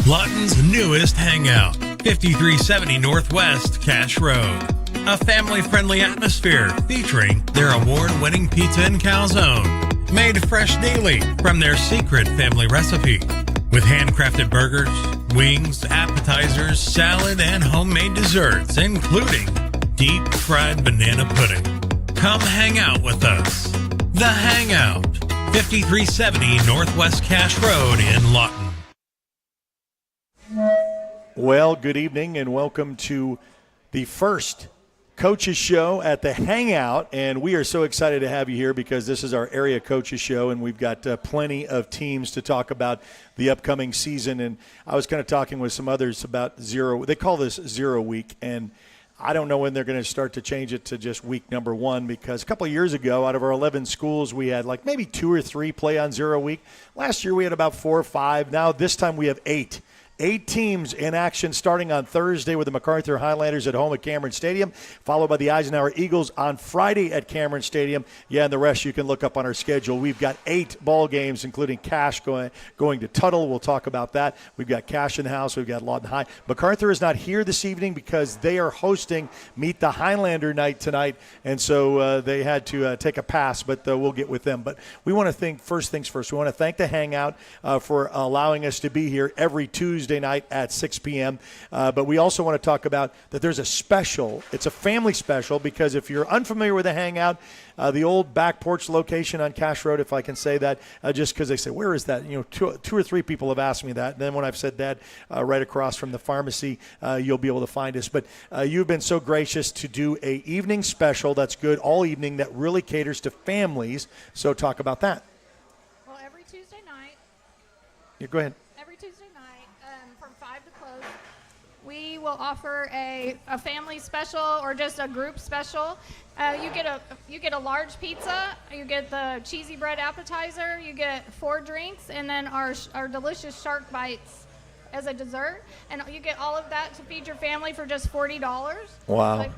Lawton's newest hangout, 5370 Northwest Cash Road. A family-friendly atmosphere featuring their award-winning pizza and calzone, made fresh daily from their secret family recipe, with handcrafted burgers, wings, appetizers, salad, and homemade desserts, including deep-fried banana pudding. Come hang out with us. The Hangout, 5370 Northwest Cash Road in Lawton. Well, good evening and welcome to the first Coaches Show at the Hangout, and we are so excited to have you here because this is our area Coaches Show, and we've got plenty of teams to talk about the upcoming season. And I was kind of talking with some others about they call this 0 week, and I don't know when they're going to start to change it to just week number 1, because a couple of years ago, out of our 11 schools, we had like maybe 2 or 3 play on 0 week. Last year we had about 4 or 5. Now this time we have 8. 8 teams in action starting on Thursday with the MacArthur Highlanders at home at Cameron Stadium, followed by the Eisenhower Eagles on Friday at Cameron Stadium. Yeah, and the rest you can look up on our schedule. We've got 8 ball games, including Cash going to Tuttle. We'll talk about that. We've got Cash in the house. We've got Lawton High. MacArthur is not here this evening because they are hosting Meet the Highlander night tonight, and so they had to take a pass, but we'll get with them. But we want to think, first things first, we want to thank the Hangout for allowing us to be here every Tuesday night at 6 p.m. But we also want to talk about that there's a special. It's a family special because if you're unfamiliar with the Hangout, the old back porch location on Cash Road, if I can say that, just because they say, where is that? You know, two or three people have asked me that. And then when I've said that, right across from the pharmacy, you'll be able to find us. But you've been so gracious to do a evening special that's good all evening that really caters to families. So talk about that. Well, every Tuesday night. Yeah, go ahead. We will offer a family special or just a group special. You get a large pizza, you get the cheesy bread appetizer, you get 4 drinks, and then our delicious shark bites as a dessert. And you get all of that to feed your family for just $40. Wow. So I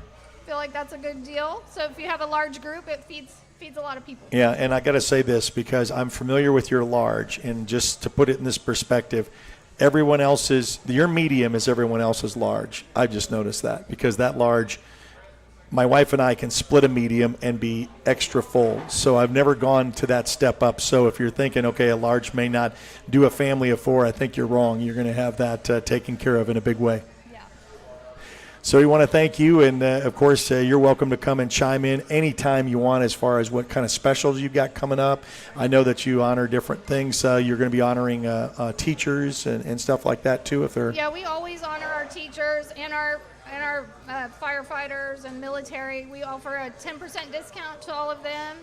feel like that's a good deal. So if you have a large group, it feeds a lot of people. Yeah, and I got to say this because I'm familiar with your large, and just to put it in this perspective, your medium is everyone else's large. I just noticed that because that large, my wife and I can split a medium and be extra full. So I've never gone to that step up. So if you're thinking, okay, a large may not do a family of 4, I think you're wrong. You're going to have that taken care of in a big way. So we want to thank you, and of course, you're welcome to come and chime in anytime you want as far as what kind of specials you've got coming up. I know that you honor different things. You're going to be honoring teachers and stuff like that too, if they're. Yeah, we always honor our teachers and our firefighters and military. We offer a 10% discount to all of them,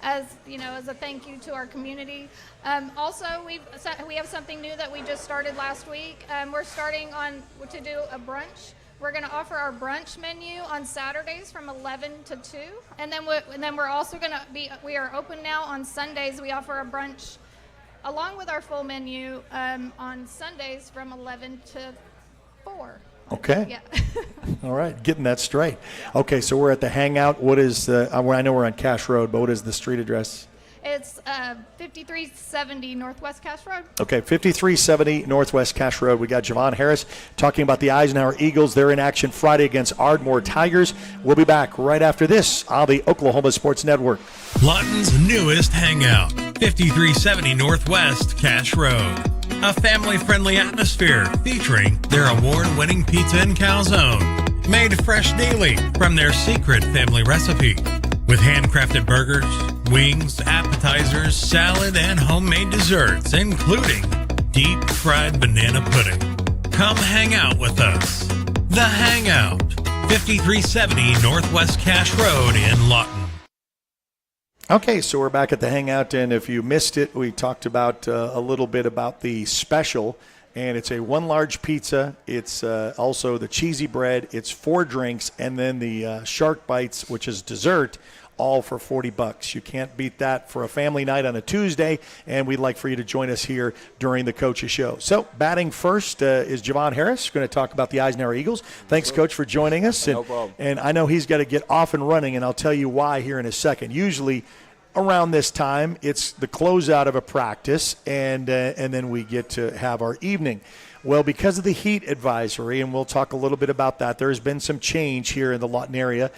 as a thank you to our community. Also, we have something new that we just started last week. We're starting to do a brunch. We're going to offer our brunch menu on Saturdays from 11 to 2. And then we're also going to we are open now on Sundays. We offer a brunch along with our full menu on Sundays from 11 to 4. Okay. Yeah. All right, getting that straight. Okay, so we're at the Hangout. What is I know we're on Cash Road, but what is the street address? It's 5370 Northwest Cash Road. Okay, 5370 Northwest Cash Road. We got Javon Harris talking about the Eisenhower Eagles. They're in action Friday against Ardmore Tigers. We'll be back right after this on the Oklahoma Sports Network. Lawton's newest hangout, 5370 Northwest Cash Road. A family-friendly atmosphere featuring their award-winning pizza and calzone, made fresh daily from their secret family recipe, with handcrafted burgers, wings, appetizers, salad, and homemade desserts, including deep-fried banana pudding. Come hang out with us. The Hangout, 5370 Northwest Cash Road in Lawton. Okay, so we're back at the Hangout, and if you missed it, we talked about a little bit about the special, and it's a 1 large pizza. It's also the cheesy bread. It's 4 drinks, and then the shark bites, which is dessert, all for $40. You can't beat that for a family night on a Tuesday, and we'd like for you to join us here during the Coaches Show. So batting first is Javon Harris. We're going to talk about the Eisenhower Eagles. Thanks, Coach, for joining us. No problem. And I know he's got to get off and running, and I'll tell you why here in a second. Usually around this time, it's the closeout of a practice, and then we get to have our evening. Well, because of the heat advisory, and we'll talk a little bit about that, there has been some change here in the Lawton area.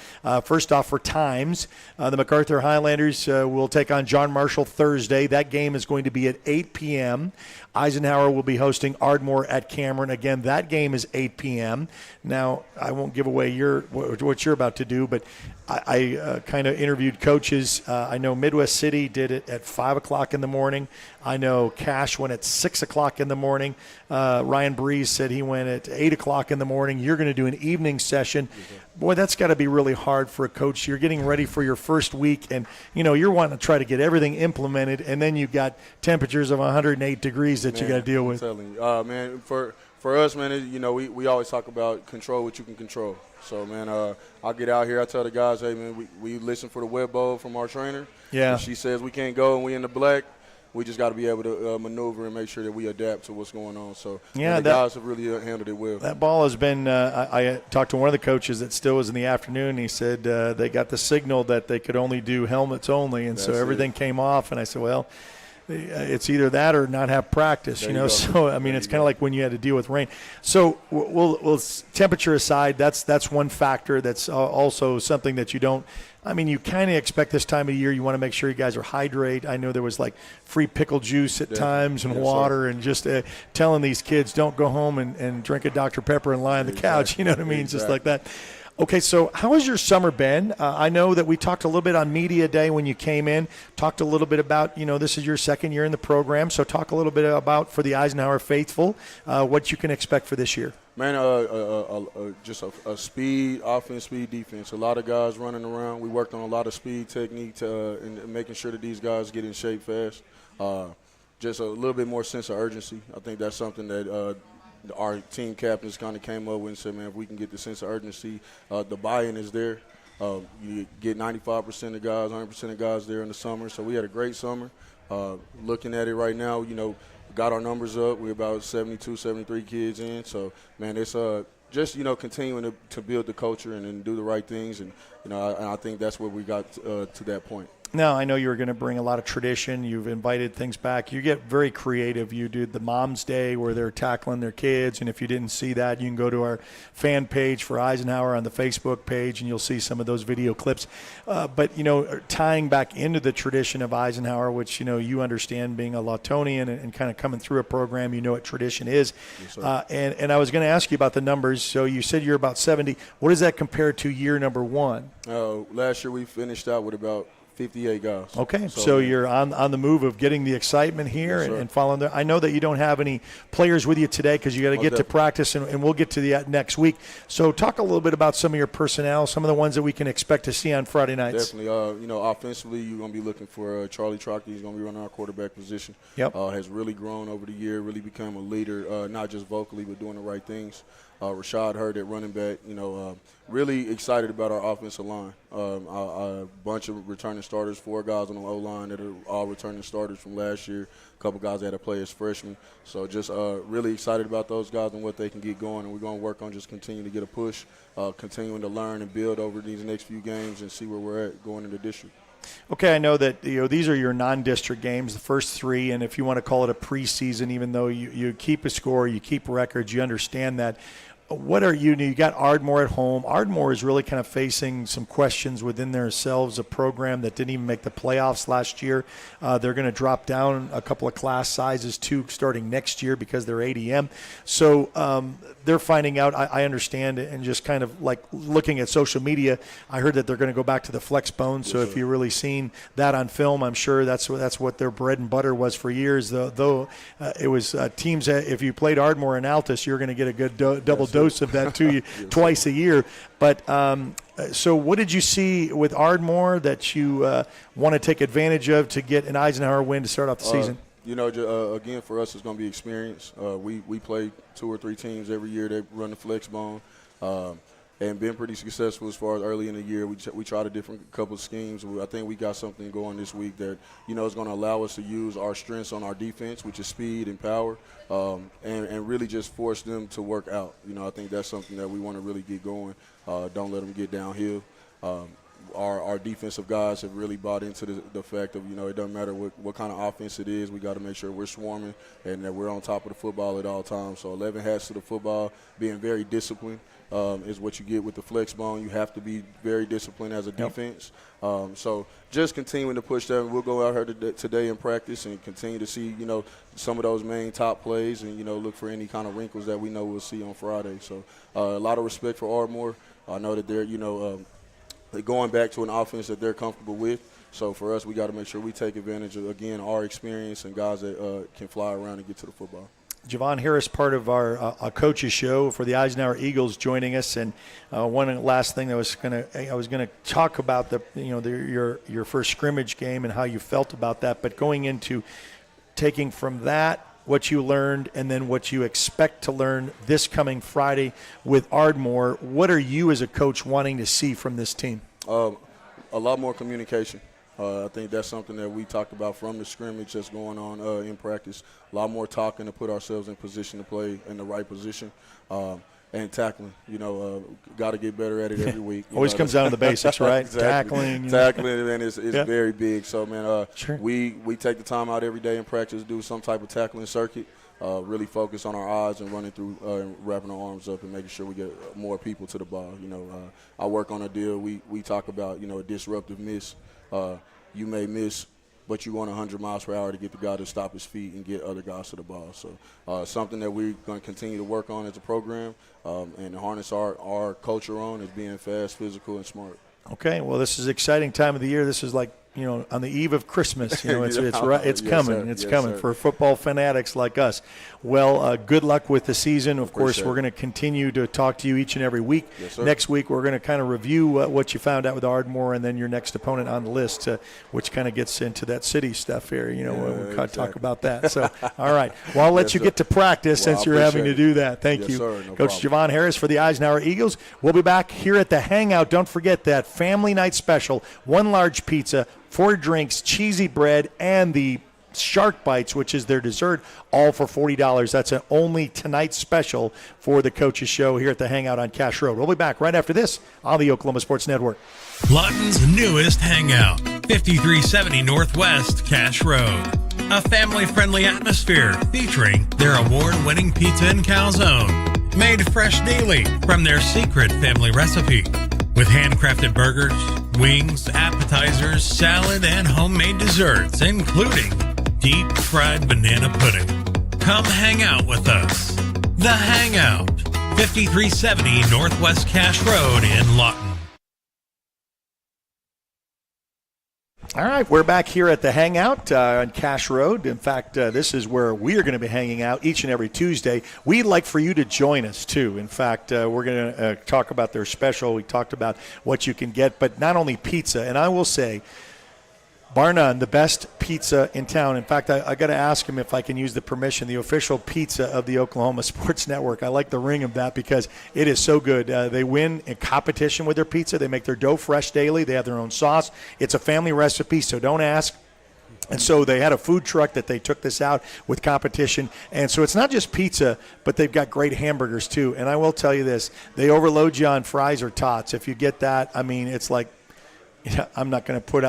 First off, for times, the MacArthur Highlanders will take on John Marshall Thursday. That game is going to be at 8 p.m. Eisenhower will be hosting Ardmore at Cameron. Again, that game is 8 p.m. Now, I won't give away what you're about to do, but I kind of interviewed coaches. I know Midwest City did it at 5 o'clock in the morning. I know Cash went at 6 o'clock in the morning. Ryan Breeze said he went at 8 o'clock in the morning. You're going to do an evening session. Boy, that's got to be really hard for a coach. You're getting ready for your first week, and, you're wanting to try to get everything implemented, and then you've got temperatures of 108 degrees that you got to deal with. I'm telling you, man, for us, man, we always talk about control what you can control. So, man, I get out here, I tell the guys, hey, man, we listen for the web bowl from our trainer. Yeah. If she says we can't go and we in the black, we just got to be able to maneuver and make sure that we adapt to what's going on. So, the guys have really handled it well. That ball has been I talked to one of the coaches that still was in the afternoon. He said they got the signal that they could only do helmets only, and so everything came off. And I said, well, it's either that or not have practice, So, I mean, it's kind of like when you had to deal with rain. So we'll temperature aside, that's one factor. That's also something that you don't – I mean, you kind of expect this time of year. You want to make sure you guys are hydrated. I know there was like free pickle juice at times and water and just telling these kids don't go home and drink a Dr. Pepper and lie on the couch. You know what I mean? Just like that. Okay, so how has your summer been? I know that we talked a little bit on Media Day when you came in, talked a little bit about, this is your second year in the program, so talk a little bit about, for the Eisenhower faithful, what you can expect for this year. Man, just a speed offense, speed defense. A lot of guys running around. We worked on a lot of speed technique and making sure that these guys get in shape fast. Just a little bit more sense of urgency. I think that's something that our team captains kind of came up with and said, man, if we can get the sense of urgency, the buy-in is there. You get 95% of guys, 100% of guys there in the summer. So we had a great summer. Looking at it right now, got our numbers up. We're about 72, 73 kids in. So, man, it's just, continuing to build the culture and do the right things. And, I think that's where we got to that point. Now, I know you were going to bring a lot of tradition. You've invited things back. You get very creative. You did the Mom's Day where they're tackling their kids, and if you didn't see that, you can go to our fan page for Eisenhower on the Facebook page, and you'll see some of those video clips. But, tying back into the tradition of Eisenhower, which, you understand being a Lawtonian and kind of coming through a program, you know what tradition is. Yes, and I was going to ask you about the numbers. So you said you're about 70. What does that compare to year number one? Last year we finished out with about 58 guys. Okay, so you're on the move of getting the excitement here and following there. I know that you don't have any players with you today because you got to get to practice, and we'll get to that next week. So talk a little bit about some of your personnel, some of the ones that we can expect to see on Friday nights. Definitely. Offensively, you're going to be looking for Charlie Trockey. He's going to be running our quarterback position. Yep. Has really grown over the year, really become a leader, not just vocally but doing the right things. Rashad Hurd at running back, really excited about our offensive line. A bunch of returning starters, 4 guys on the O-line that are all returning starters from last year, a couple guys that had to play as freshmen. So just really excited about those guys and what they can get going, and we're going to work on just continuing to get a push, continuing to learn and build over these next few games and see where we're at going into district. Okay, I know that these are your non-district games, the first 3, and if you want to call it a preseason, even though you keep a score, you keep records, you understand that. What are you got Ardmore at home. Ardmore is really kind of facing some questions within themselves, a program that didn't even make the playoffs last year. They're going to drop down a couple of class sizes too starting next year because they're ADM. So they're finding out, I understand, and just kind of like looking at social media, I heard that they're going to go back to the flex bone. So if you've really seen that on film, I'm sure that's what their bread and butter was for years. Though it was teams that if you played Ardmore and Altus, you're going to get a good double dose of that to you twice a year. But so what did you see with Ardmore that you want to take advantage of to get an Eisenhower win to start off the season? Again, for us, it's going to be experience. We play 2 or 3 teams every year that run the flex bone and been pretty successful as far as early in the year. We tried a different couple of schemes. I think we got something going this week that, is going to allow us to use our strengths on our defense, which is speed and power, and really just force them to work out. I think that's something that we want to really get going. Don't let them get downhill. our defensive guys have really bought into the fact of, it doesn't matter what kind of offense it is. We got to make sure we're swarming and that we're on top of the football at all times. So 11 hats to the football, being very disciplined is what you get with the flex bone. You have to be very disciplined as a defense. So just continuing to push that. We'll go out here today in practice and continue to see, some of those main top plays and, look for any kind of wrinkles that we know we'll see on Friday. So a lot of respect for Ardmore. I know that they're, they're going back to an offense that they're comfortable with. So for us, we got to make sure we take advantage of, again, our experience and guys that can fly around and get to the football. Javon Harris, part of our coaches show for the Eisenhower Eagles, joining us. And one last thing I was gonna talk about your first scrimmage game and how you felt about that. But going into taking from that what you learned and then what you expect to learn this coming Friday with Ardmore, what are you as a coach wanting to see from this team? A lot more communication. I think that's something that we talked about from the scrimmage that's going on in practice. A lot more talking to put ourselves in position to play in the right position. And tackling, got to get better at it every week. Always comes down to the basics, right? Exactly. Tackling, and it's very big. So, man, sure. we take the time out every day in practice to do some type of tackling circuit, really focus on our eyes and running through and wrapping our arms up and making sure we get more people to the ball. I work on a deal. We talk about, a disruptive miss. You may miss, but you want 100 miles per hour to get the guy to stop his feet and get other guys to the ball. So something that we're going to continue to work on as a program and harness our culture on is being fast, physical, and smart. Okay, well, this is an exciting time of the year. This is like, on the eve of Christmas. It's Yes, coming. sir. It's Yes, coming sir. for football fanatics like us. Well, good luck with the season. Of course, Appreciate we're going to continue to talk to you each and every week. Yes, sir. Next week, we're going to kind of review what you found out with Ardmore and then your next opponent on the list, which kind of gets into that city stuff here. We'll talk about that. So, all right. Well, I'll let you get to practice since you're having to do that. Thank Yes, you. sir. No Coach problem. Javon Harris for the Eisenhower Eagles. We'll be back here at the Hangout. Don't forget that family night special, 1 large pizza, 4 drinks, cheesy bread, and the shark bites, which is their dessert, all for $40. That's an only tonight special for the Coaches Show here at the Hangout on Cash Road. We'll be back right after this on the Oklahoma Sports Network. Lawton's newest hangout, 5370 Northwest Cash Road. A family-friendly atmosphere featuring their award-winning pizza and calzone, made fresh daily from their secret family recipe. With handcrafted burgers, wings, appetizers, salad, and homemade desserts, including deep-fried banana pudding. Come hang out with us. The Hangout, 5370 Northwest Cash Road in Lawton. All right, we're back here at the Hangout on Cash Road. In fact, this is where we are going to be hanging out each and every Tuesday. We'd like for you to join us, too. In fact, we're going to talk about their special. We talked about what you can get, but not only pizza. And I will say, bar none, the best pizza in town. In fact, I got to ask him if I can use the permission, the official pizza of the Oklahoma Sports Network. I like the ring of that because it is so good. They win in competition with their pizza. They make their dough fresh daily. They have their own sauce. It's a family recipe, so don't ask. And so they had a food truck that they took this out with competition. And so it's not just pizza, but they've got great hamburgers too. And I will tell you this, they overload you on fries or tots. If you get that, I mean, it's like, I'm not going to put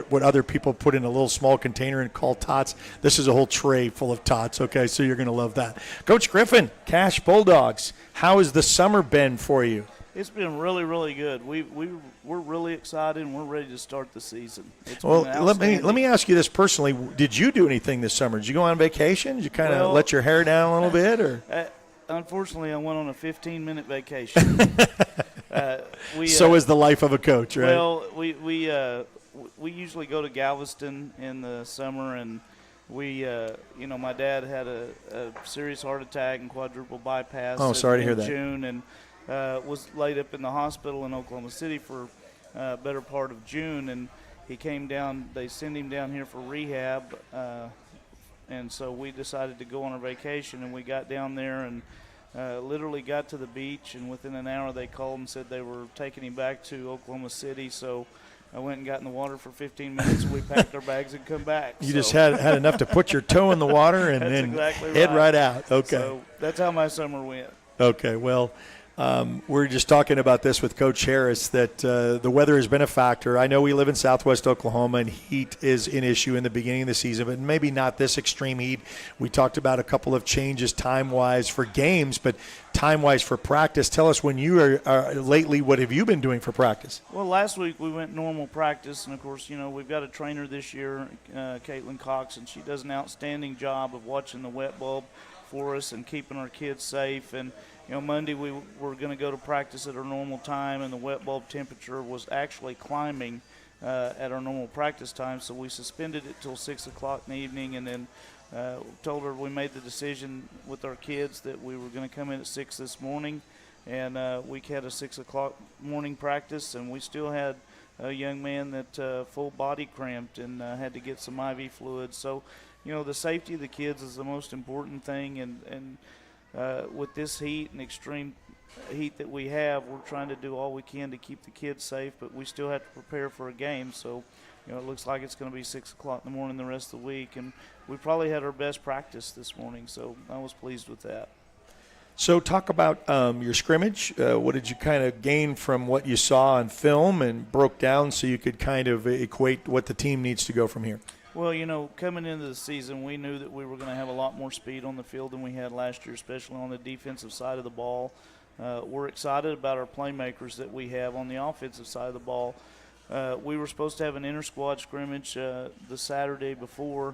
what other people put in a little small container and call tots. This is a whole tray full of tots, okay? So you're going to love that. Coach Griffin, Cash Bulldogs, how has the summer been for you? It's been really, really good. We're really excited, and we're ready to start the season. Well, let me ask you this personally. Did you do anything this summer? Did you go on vacation? Did you kind of let your hair down a little bit? Or unfortunately, I went on a 15-minute vacation. So is the life of a coach, right? Well, we usually go to Galveston in the summer, and my dad had a serious heart attack and quadruple bypass. Oh, sorry to hear that. June, and was laid up in the hospital in Oklahoma City for a better part of June, and he came down. They sent him down here for rehab, and so we decided to go on our vacation, and we got down there and literally got to the beach, and within an hour they called and said they were taking him back to Oklahoma City. So I went and got in the water for 15 minutes, and we packed our bags and come back. You just had enough to put your toe in the water and then exactly head right. right out. Okay. So that's how my summer went. Okay, well, We're just talking about this with Coach Harris, that the weather has been a factor. I know we live in Southwest Oklahoma, and heat is an issue in the beginning of the season, but maybe not this extreme heat. We talked about a couple of changes time-wise for games, but time-wise for practice. Tell us, when you are lately, what have you been doing for practice? Well, last week we went normal practice, and of course, we've got a trainer this year, Caitlin Cox, and she does an outstanding job of watching the wet bulb for us and keeping our kids safe. And Monday we were going to go to practice at our normal time, and the wet bulb temperature was actually climbing at our normal practice time, so we suspended it till 6 o'clock in the evening, and then told her we made the decision with our kids that we were going to come in at 6 this morning, and we had a 6 o'clock morning practice, and we still had a young man that full body cramped and had to get some IV fluid. So, the safety of the kids is the most important thing, and with this heat and extreme heat that we have, we're trying to do all we can to keep the kids safe, but we still have to prepare for a game. So, it looks like it's going to be 6 o'clock in the morning the rest of the week, and we probably had our best practice this morning, so I was pleased with that. So talk about your scrimmage. What did you kind of gain from what you saw on film and broke down so you could kind of equate what the team needs to go from here? Well, coming into the season, we knew that we were going to have a lot more speed on the field than we had last year, especially on the defensive side of the ball. We're excited about our playmakers that we have on the offensive side of the ball. We were supposed to have an inter-squad scrimmage the Saturday before.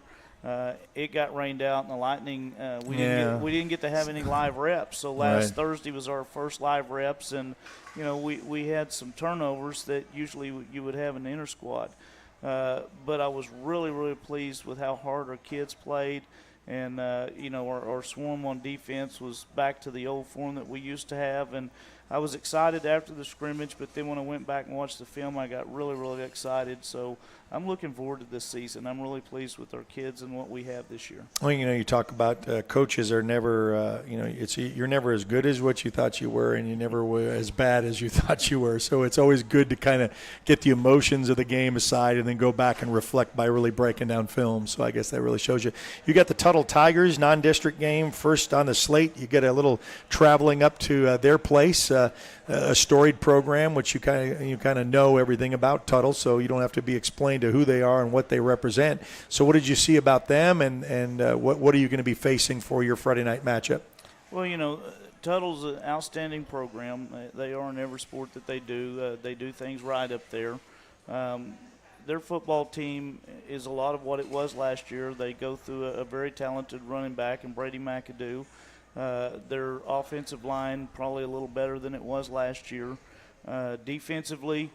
It got rained out, and the Lightning, we didn't get to have any live reps. So last Thursday was our first live reps, and, we had some turnovers that usually you would have in the inter-squad. But I was really, really pleased with how hard our kids played. And, our swarm on defense was back to the old form that we used to have. And I was excited after the scrimmage, but then when I went back and watched the film, I got really, really excited. So I'm looking forward to this season. I'm really pleased with our kids and what we have this year. Well, you talk about coaches are never, you're never as good as what you thought you were, and you never were as bad as you thought you were. So it's always good to kind of get the emotions of the game aside and then go back and reflect by really breaking down film. So I guess that really shows you. You got the Tuttle Tigers non-district game first on the slate. You get a little traveling up to their place. A storied program, which you kind of know everything about Tuttle, so you don't have to be explained to who they are and what they represent. So what did you see about them, and what are you going to be facing for your Friday night matchup? Well, Tuttle's an outstanding program. They are in every sport that they do. They do things right up there. Their football team is a lot of what it was last year. They go through a very talented running back in Brady McAdoo. Their offensive line probably a little better than it was last year. Defensively,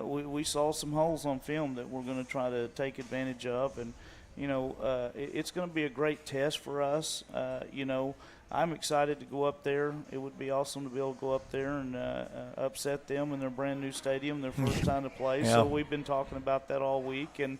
we saw some holes on film that we're going to try to take advantage of, and it's going to be a great test for us. I'm excited to go up there. It would be awesome to be able to go up there and upset them in their brand new stadium, their first time to play. Yeah. So we've been talking about that all week, and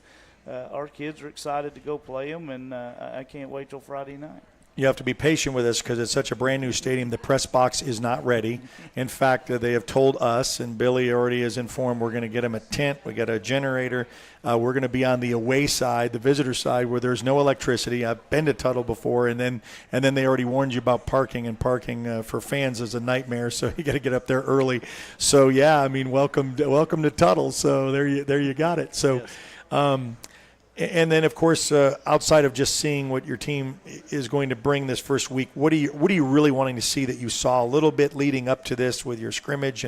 our kids are excited to go play them, and I can't wait till Friday night. You have to be patient with us because it's such a brand new stadium. The press box is not ready. In fact, they have told us, and Billy already is informed, we're going to get them a tent. We got a generator. We're going to be on the away side, the visitor side, where there's no electricity. I've been to Tuttle before, and then they already warned you about parking, and parking for fans is a nightmare. So you got to get up there early. So yeah, I mean, welcome to Tuttle. So there you got it. So. Yes. And then, of course, outside of just seeing what your team is going to bring this first week, what are you really wanting to see that you saw a little bit leading up to this with your scrimmage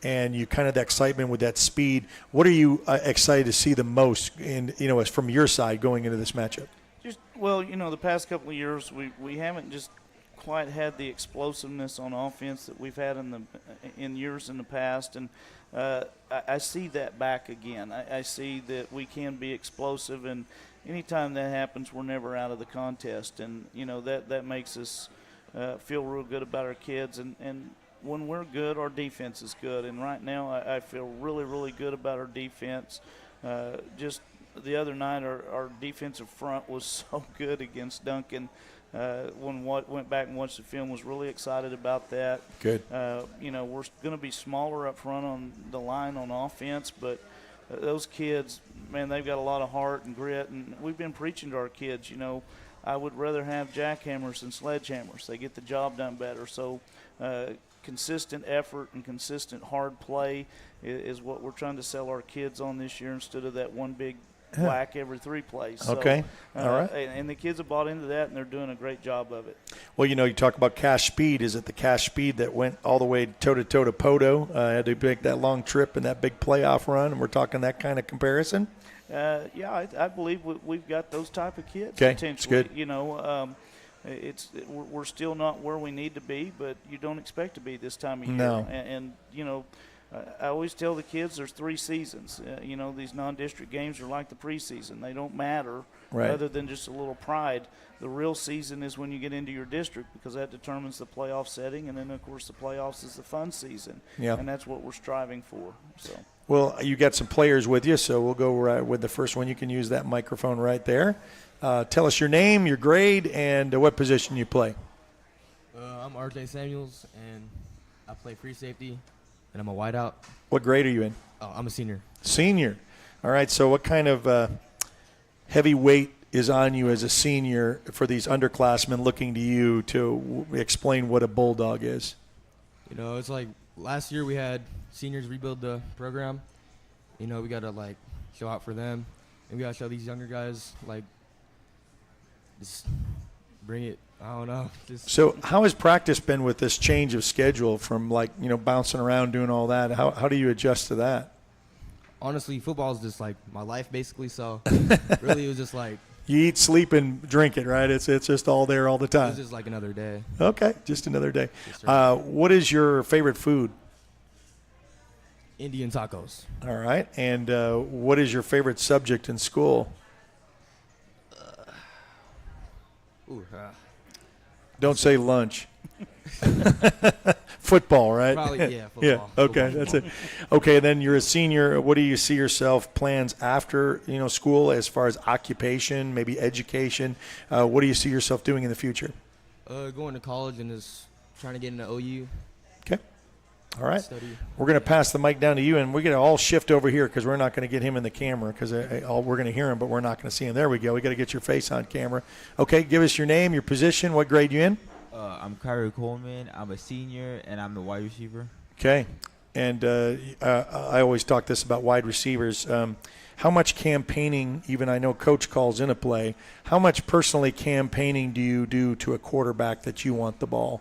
and you kind of the excitement with that speed? What are you excited to see the most as from your side going into this matchup? The past couple of years we haven't just quite had the explosiveness on offense that we've had in years in the past, and I see that back again. I see that we can be explosive, and anytime that happens, we're never out of the contest. And, that makes us feel real good about our kids. And when we're good, our defense is good. And right now I feel really, really good about our defense. Just the other night, our defensive front was so good against Duncan. Went back and watched the film, was really excited about that. Good. We're going to be smaller up front on the line on offense, but those kids, man, they've got a lot of heart and grit, and we've been preaching to our kids, I would rather have jackhammers than sledgehammers. They get the job done better. So consistent effort and consistent hard play is what we're trying to sell our kids on this year instead of that one big whack every 3 plays. So, Okay. All right. And the kids have bought into that, and they're doing a great job of it. Well, you talk about Cash Speed. Is it the Cash Speed that went all the way toe-to-toe to Poto, had to make that long trip and that big playoff run, and we're talking that kind of comparison? Yeah, I believe we've got those type of kids. Okay, Potentially. it's good. We're still not where we need to be, but you don't expect to be this time of year. No. And I always tell the kids there's 3 seasons. These non-district games are like the preseason. They don't matter other than just a little pride. The real season is when you get into your district because that determines the playoff setting, and then, of course, the playoffs is the fun season. Yeah. And that's what we're striving for. So. Well, you got some players with you, so we'll go right with the first one. You can use that microphone right there. Tell us your name, your grade, and what position you play. I'm RJ Samuels, and I play free safety, and I'm a wideout. What grade are you in? Oh, I'm a senior. Senior. All right, so what kind of heavy weight is on you as a senior for these underclassmen looking to you to explain what a Bulldog is? It's like last year we had seniors rebuild the program. We got to, show out for them, and we got to show these younger guys, just bring it. I don't know. So how has practice been with this change of schedule from, bouncing around, doing all that? How do you adjust to that? Honestly, football is just, my life, basically, so really it was just, You eat, sleep, and drink it, right? It's just all there all the it time. was just, another day. Okay, just another day. Yes, sir. What is your favorite food? Indian tacos. All right, and what is your favorite subject in school? Don't say lunch. Football, right? Probably, yeah, football. Yeah, okay, Football. that's it. Okay, then you're a senior. What do you see yourself plans after, school as far as occupation, maybe education? What do you see yourself doing in the future? Going to college and just trying to get into OU. Okay. All right. Study. We're going to pass the mic down to you, and we're going to all shift over here because we're not going to get him in the camera because we're going to hear him, but we're not going to see him. There we go. We got to get your face on camera. Okay, give us your name, your position, what grade you in? I'm Kyrie Coleman. I'm a senior, and I'm the wide receiver. Okay. And I always talk this about wide receivers. How much campaigning, even I know Coach calls in a play, how much personally campaigning do you do to a quarterback that you want the ball?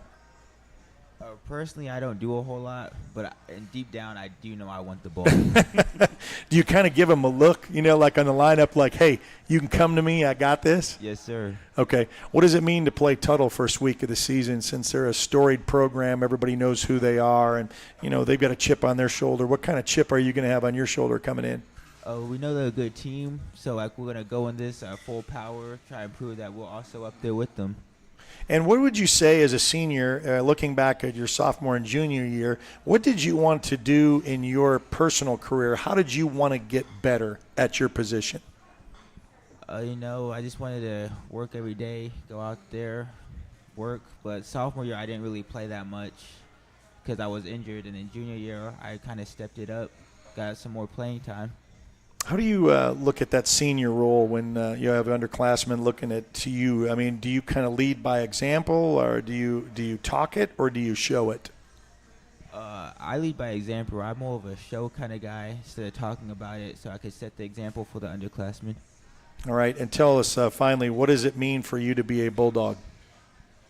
Personally, I don't do a whole lot, but deep down, I do know I want the ball. Do you kind of give them a look, like on the lineup, like, hey, you can come to me, I got this? Yes, sir. Okay. What does it mean to play Tuttle first week of the season since they're a storied program, everybody knows who they are, and, they've got a chip on their shoulder? What kind of chip are you going to have on your shoulder coming in? We know they're a good team, so we're going to go in this full power, try and prove that we're also up there with them. And what would you say as a senior, looking back at your sophomore and junior year, what did you want to do in your personal career? How did you want to get better at your position? I just wanted to work every day, go out there, work. But sophomore year, I didn't really play that much because I was injured. And in junior year, I kind of stepped it up, got some more playing time. How do you look at that senior role when you have underclassmen looking at you? I mean, do you kind of lead by example, or do you talk it, or do you show it? I lead by example. I'm more of a show kind of guy instead of talking about it, so I could set the example for the underclassmen. All right, and tell us finally, what does it mean for you to be a Bulldog?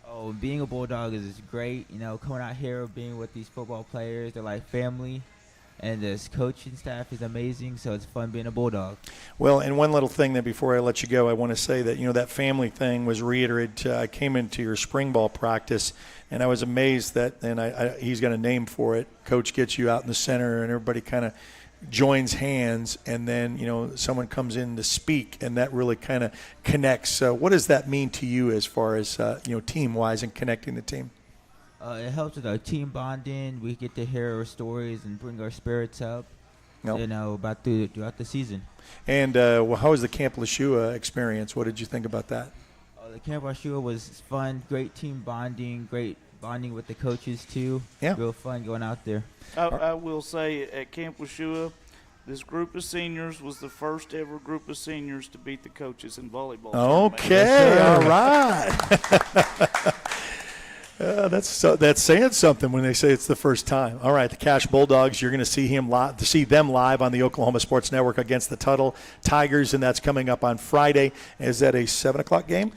Oh, being a Bulldog is great. Coming out here, being with these football players, they're like family. And this coaching staff is amazing, so it's fun being a Bulldog. Well, and one little thing that before I let you go, I want to say that, that family thing was reiterated. I came into your spring ball practice, and I was amazed that, and he's got a name for it, Coach gets you out in the center, and everybody kind of joins hands, and then, someone comes in to speak, and that really kind of connects. What does that mean to you as far as, team-wise and connecting the team? It helps with our team bonding. We get to hear our stories and bring our spirits up, throughout the season. And how was the Camp Lashua experience? What did you think about that? The Camp Lashua was fun. Great team bonding. Great bonding with the coaches, too. Yeah. Real fun going out there. I will say at Camp Lashua, This group of seniors was the first ever group of seniors to beat the coaches in volleyball. Okay, all right. That's saying something when they say it's the first time. All right, the Cash Bulldogs, you're going to see them live on the Oklahoma Sports Network against the Tuttle Tigers, and that's coming up on Friday. Is that a 7 o'clock game?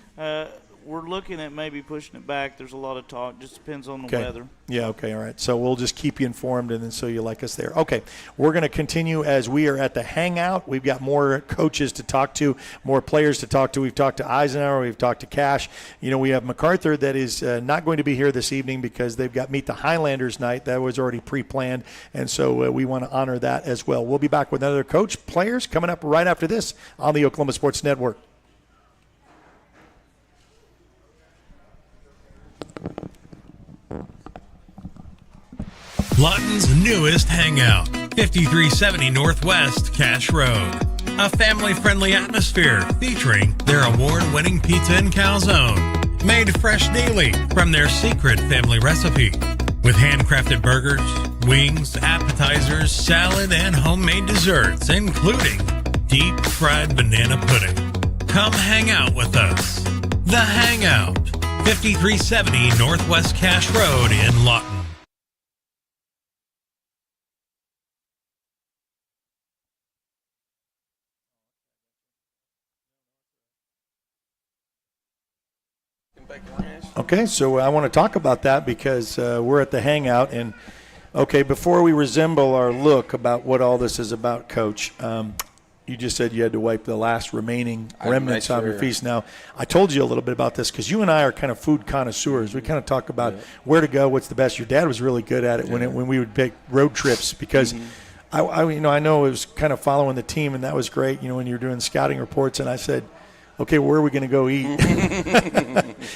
We're looking at maybe pushing it back. There's a lot of talk. Just depends on the weather. Yeah, okay, all right. So we'll just keep you informed, and then so you like us there. Okay, we're going to continue as we are at the Hangout. We've got more coaches to talk to, more players to talk to. We've talked to Eisenhower. We've talked to Cash. We have MacArthur that is not going to be here this evening because they've got Meet the Highlanders night. That was already pre-planned, and so we want to honor that as well. We'll be back with another coach, players, coming up right after this on the Oklahoma Sports Network. Lawton's newest hangout, 5370 Northwest Cash Road. A family-friendly atmosphere featuring their award-winning pizza and calzone. Made fresh daily from their secret family recipe. With handcrafted burgers, wings, appetizers, salad, and homemade desserts, including deep-fried banana pudding. Come hang out with us. The Hangout, 5370 Northwest Cash Road in Lawton. Okay, so I want to talk about that because we're at the Hangout. And, okay, before we resemble our look about what all this is about, Coach, you just said you had to wipe the last remaining remnants on your feast. Now, I told you a little bit about this because you and I are kind of food connoisseurs. We kind of talk about where to go, what's the best. Your dad was really good at it when we would take road trips because I know it was kind of following the team, and that was great, when you were doing scouting reports. And I said, okay, where are we going to go eat?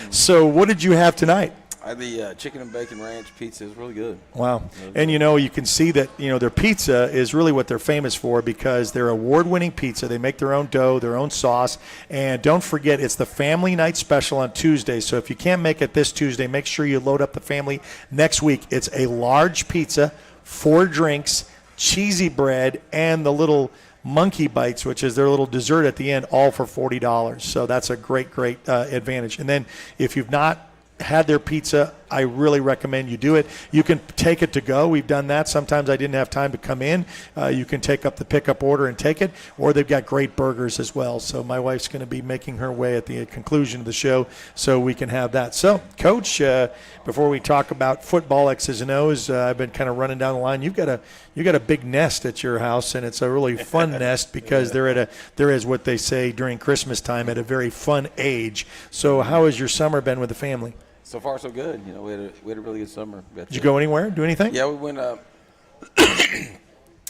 So what did you have tonight? I had the chicken and bacon ranch pizza. It was really good. Wow. And, you can see that, their pizza is really what they're famous for because they're award-winning pizza. They make their own dough, their own sauce. And don't forget, it's the family night special on Tuesday. So if you can't make it this Tuesday, make sure you load up the family next week. It's a large pizza, 4 drinks, cheesy bread, and the little monkey bites, which is their little dessert at the end, all for $40. So that's a great advantage. And then if you've not had their pizza, I really recommend you do it. You can take it to go. We've done that. Sometimes I didn't have time to come in. You can take up the pickup order and take it, or they've got great burgers as well. So my wife's going to be making her way at the conclusion of the show so we can have that. So, Coach, before we talk about football X's and O's, I've been kind of running down the line. You got a big nest at your house, and it's a really fun nest because they're is what they say during Christmas time at a very fun age. So how has your summer been with the family? So far, so good. We had a really good summer. Did you go anywhere? Do anything? Yeah, we went up.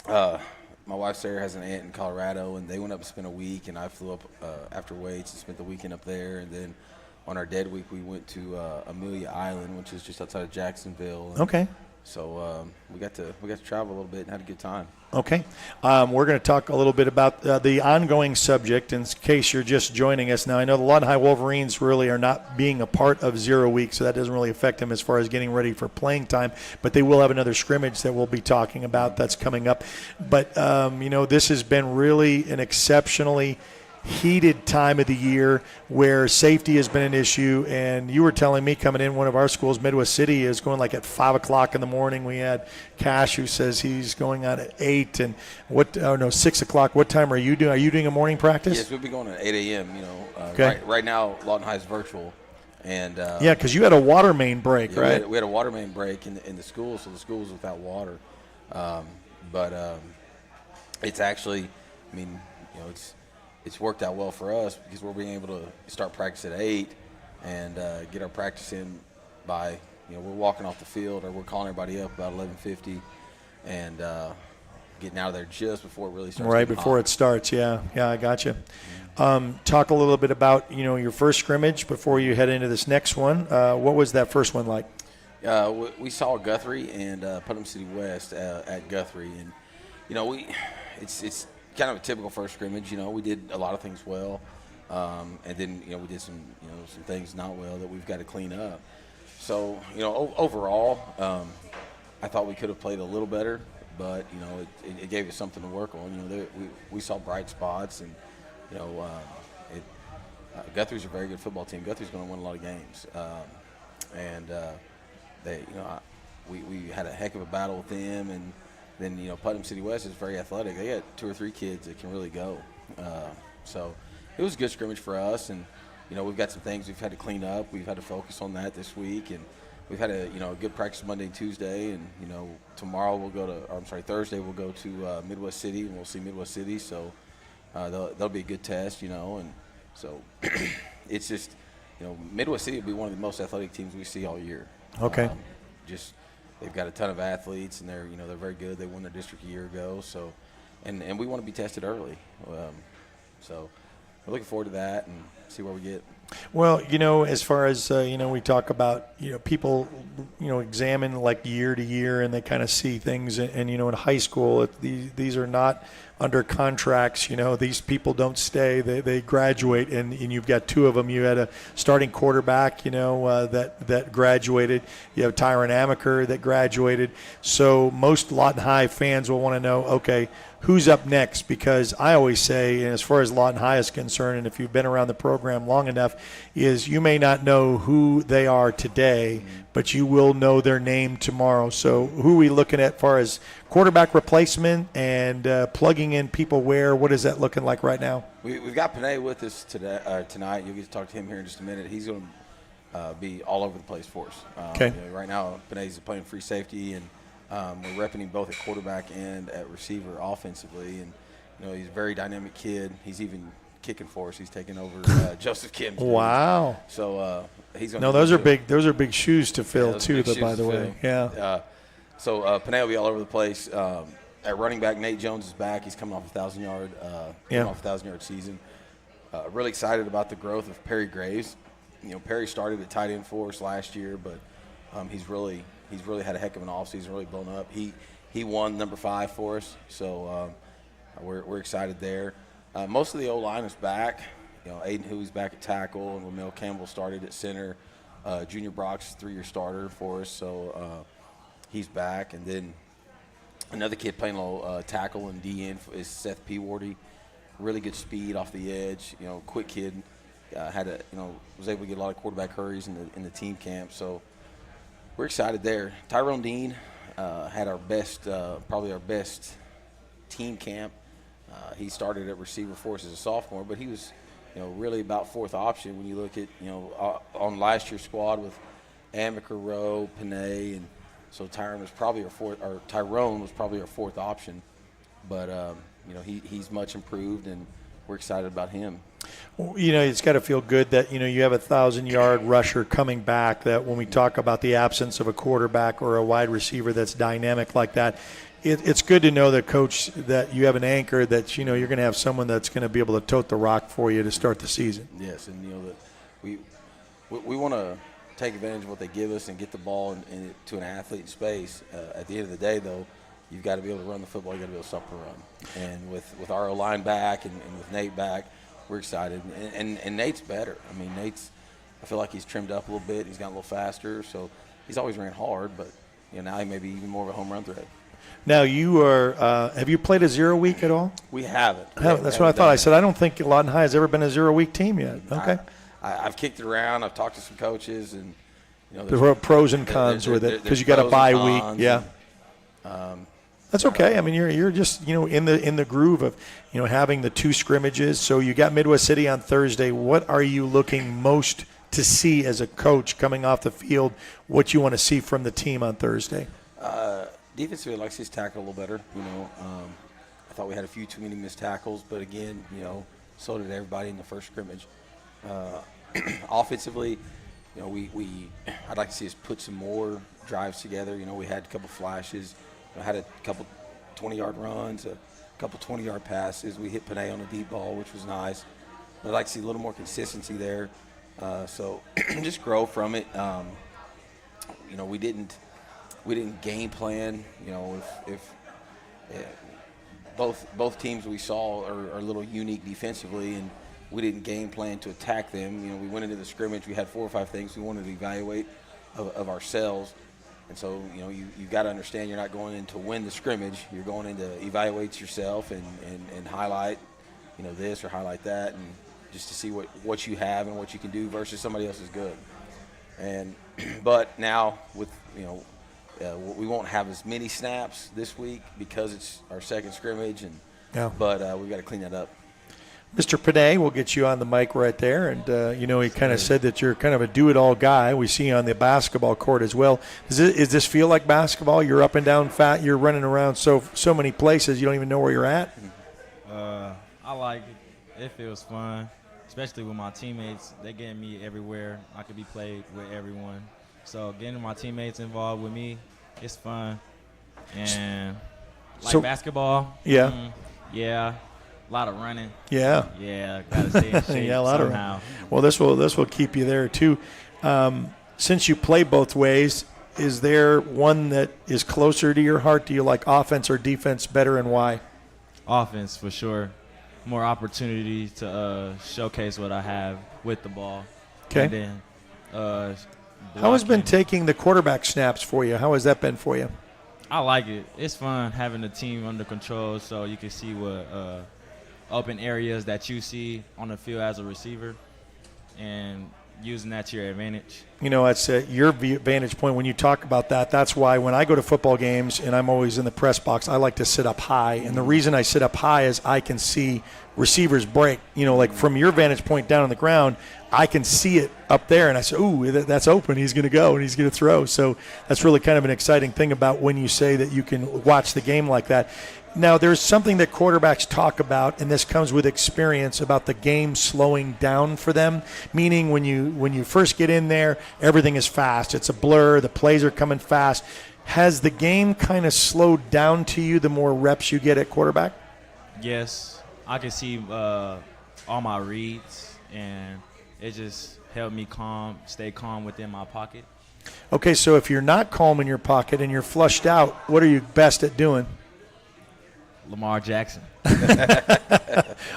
My wife Sarah has an aunt in Colorado, and they went up and spent a week, and I flew up after weights and spent the weekend up there. And then on our dead week, we went to Amelia Island, which is just outside of Jacksonville. Okay. So we got to travel a little bit and had a good time. Okay. We're going to talk a little bit about the ongoing subject in case you're just joining us. Now, I know the Lawton High Wolverines really are not being a part of 0 week, so that doesn't really affect them as far as getting ready for playing time, but they will have another scrimmage that we'll be talking about that's coming up. But, this has been really an exceptionally heated time of the year where safety has been an issue. And you were telling me coming in, one of our schools, Midwest City, is going like at 5 o'clock in the morning. We had Cash who says he's going out at 8 and 6 o'clock. What time are you doing? Are you doing a morning practice? Yes, we'll be going at 8 a.m. Okay. Right now Lawton High is virtual. And because you had a water main break, right? We had a water main break in the school, so the school was without water. But it's actually, it's worked out well for us because we're being able to start practice at 8 and get our practice in by, we're walking off the field or we're calling everybody up about 11:50 and getting out of there just before it really starts. Right before hot. It starts, yeah, I got you. Talk a little bit about, your first scrimmage before you head into this next one. What was that first one like? We saw Guthrie and Putnam City West at Guthrie, and it's kind of a typical first scrimmage. We did a lot of things well, and then we did some things not well that we've got to clean up. So overall, I thought we could have played a little better, but it gave us something to work on. We saw bright spots, and Guthrie's a very good football team. Guthrie's going to win a lot of games, and we had a heck of a battle with them, and then Putnam City West is very athletic. They got 2 or 3 kids that can really go, so it was a good scrimmage for us, and we've got some things we've had to clean up. We've had to focus on that this week, and we've had a good practice Monday and Tuesday, and tomorrow Thursday we'll go to Midwest City, and we'll see Midwest City, so that'll be a good test, and so it's just Midwest City will be one of the most athletic teams we see all year. Okay. They've got a ton of athletes, and they're very good. They won their district a year ago, so and we want to be tested early, so we're looking forward to that and see where we get. Well, as far as, we talk about, people, examine like year to year, and they kind of see things. And in high school, these are not under contracts. These people don't stay. They graduate, and you've got 2 of them. You had a starting quarterback, that graduated. You have Tyron Amaker that graduated. So most Lawton High fans will want to know, okay, who's up next? Because I always say, and as far as Lawton High is concerned, and if you've been around the program long enough, is you may not know who they are today, but you will know their name tomorrow. So who are we looking at as far as quarterback replacement and plugging in people where? What is that looking like right now? We've got Panay with us tonight. You'll get to talk to him here in just a minute. He's going to be all over the place for us. Okay. Right now, Panay's playing free safety, and we're repping him both at quarterback and at receiver offensively. And he's a very dynamic kid. He's even kicking for us. He's taking over Joseph Kim's. Wow. So he's going. No, those are big. Those are big shoes to fill too. By the way, yeah. So Panay will be all over the place. At running back, Nate Jones is back. He's coming off a 1,000-yard season. Really excited about the growth of Perry Graves. Perry started at tight end for us last year, but he's really had a heck of an offseason, really blown up. He won number 5 for us, so we're excited there. Most of the O-line is back. Aiden Huey's back at tackle, and Ramel Campbell started at center. Junior Brock's 3-year starter for us, so he's back. And then another kid playing a little tackle and DN is Seth Pewardy. Really good speed off the edge. Quick kid. Was able to get a lot of quarterback hurries in the team camp. So we're excited there. Tyrone Dean had probably our best team camp. He started at receiver for us as a sophomore, but he was, really about 4th option when you look at, on last year's squad with Amaker, Rowe, Panay, and so Tyrone was probably our 4th option. But he's much improved, and we're excited about him. Well, it's got to feel good that, you have a 1,000-yard rusher coming back, that when we talk about the absence of a quarterback or a wide receiver that's dynamic like that, it's good to know that, Coach, that you have an anchor, that, you're going to have someone that's going to be able to tote the rock for you to start the season. Yes, and, that we want to take advantage of what they give us and get the ball to an athlete in space. At the end of the day, though, you've got to be able to run the football. You've got to be able to stop the run. And with our O-line back and with Nate back, we're excited. And Nate's better. I mean, I feel like he's trimmed up a little bit. He's gotten a little faster. So he's always ran hard, but now he may be even more of a home run threat. Now, you are have you played a 0 week at all? We haven't. That's what I thought. I said, I don't think Lawton High has ever been a 0 week team yet. Okay. I've kicked it around. I've talked to some coaches, and there were pros and cons with it because you got a bye week. Yeah. That's okay. I mean, you're just in the groove of having the 2 scrimmages. So you got Midwest City on Thursday. What are you looking most to see as a coach coming off the field? What you want to see from the team on Thursday? Defensively, I'd like to see us tackle a little better. I thought we had a few too many missed tackles, but again, so did everybody in the first scrimmage. Offensively, I'd like to see us put some more drives together. We had a couple flashes. Had a couple 20-yard runs, a couple 20-yard passes. We hit Panay on a deep ball, which was nice. But I'd like to see a little more consistency there. So just grow from it. We didn't game plan. If both teams we saw are a little unique defensively, and we didn't game plan to attack them. We went into the scrimmage. We had 4 or 5 things we wanted to evaluate of ourselves. And so, you got to understand you're not going in to win the scrimmage. You're going in to evaluate yourself and highlight, this or highlight that, and just to see what you have and what you can do versus somebody else's good. And but now with, we won't have as many snaps this week because it's our second scrimmage, but we've got to clean that up. Mr. Panay, we'll get you on the mic right there. And, he kind of said that you're kind of a do-it-all guy. We see you on the basketball court as well. Does this feel like basketball? You're up and down fat. You're running around so many places you don't even know where you're at? I like it. It feels fun, especially with my teammates. They're getting me everywhere. I could be played with everyone. So getting my teammates involved with me, it's fun. And basketball, yeah. A lot of running. Yeah. Yeah, gotta stay in shape a lot somehow. Of. Well, this will keep you there too. Since you play both ways, is there one that is closer to your heart? Do you like offense or defense better, and why? Offense for sure. More opportunity to showcase what I have with the ball. Okay. And then, how has been taking the quarterback snaps for you? How has that been for you? I like it. It's fun having the team under control, so you can see what open areas that you see on the field as a receiver and using that to your advantage. It's your vantage point when you talk about that. That's why when I go to football games and I'm always in the press box, I like to sit up high. And the reason I sit up high is I can see receivers break. Like from your vantage point down on the ground, I can see it up there, and I say, ooh, that's open. He's going to go, and he's going to throw. So that's really kind of an exciting thing about when you say that you can watch the game like that. Now, there's something that quarterbacks talk about, and this comes with experience, about the game slowing down for them, meaning when you first get in there, everything is fast. It's a blur. The plays are coming fast. Has the game kind of slowed down to you the more reps you get at quarterback? Yes. I can see all my reads, and it just helped me stay calm within my pocket. Okay, so if you're not calm in your pocket and you're flushed out, what are you best at doing? Lamar Jackson.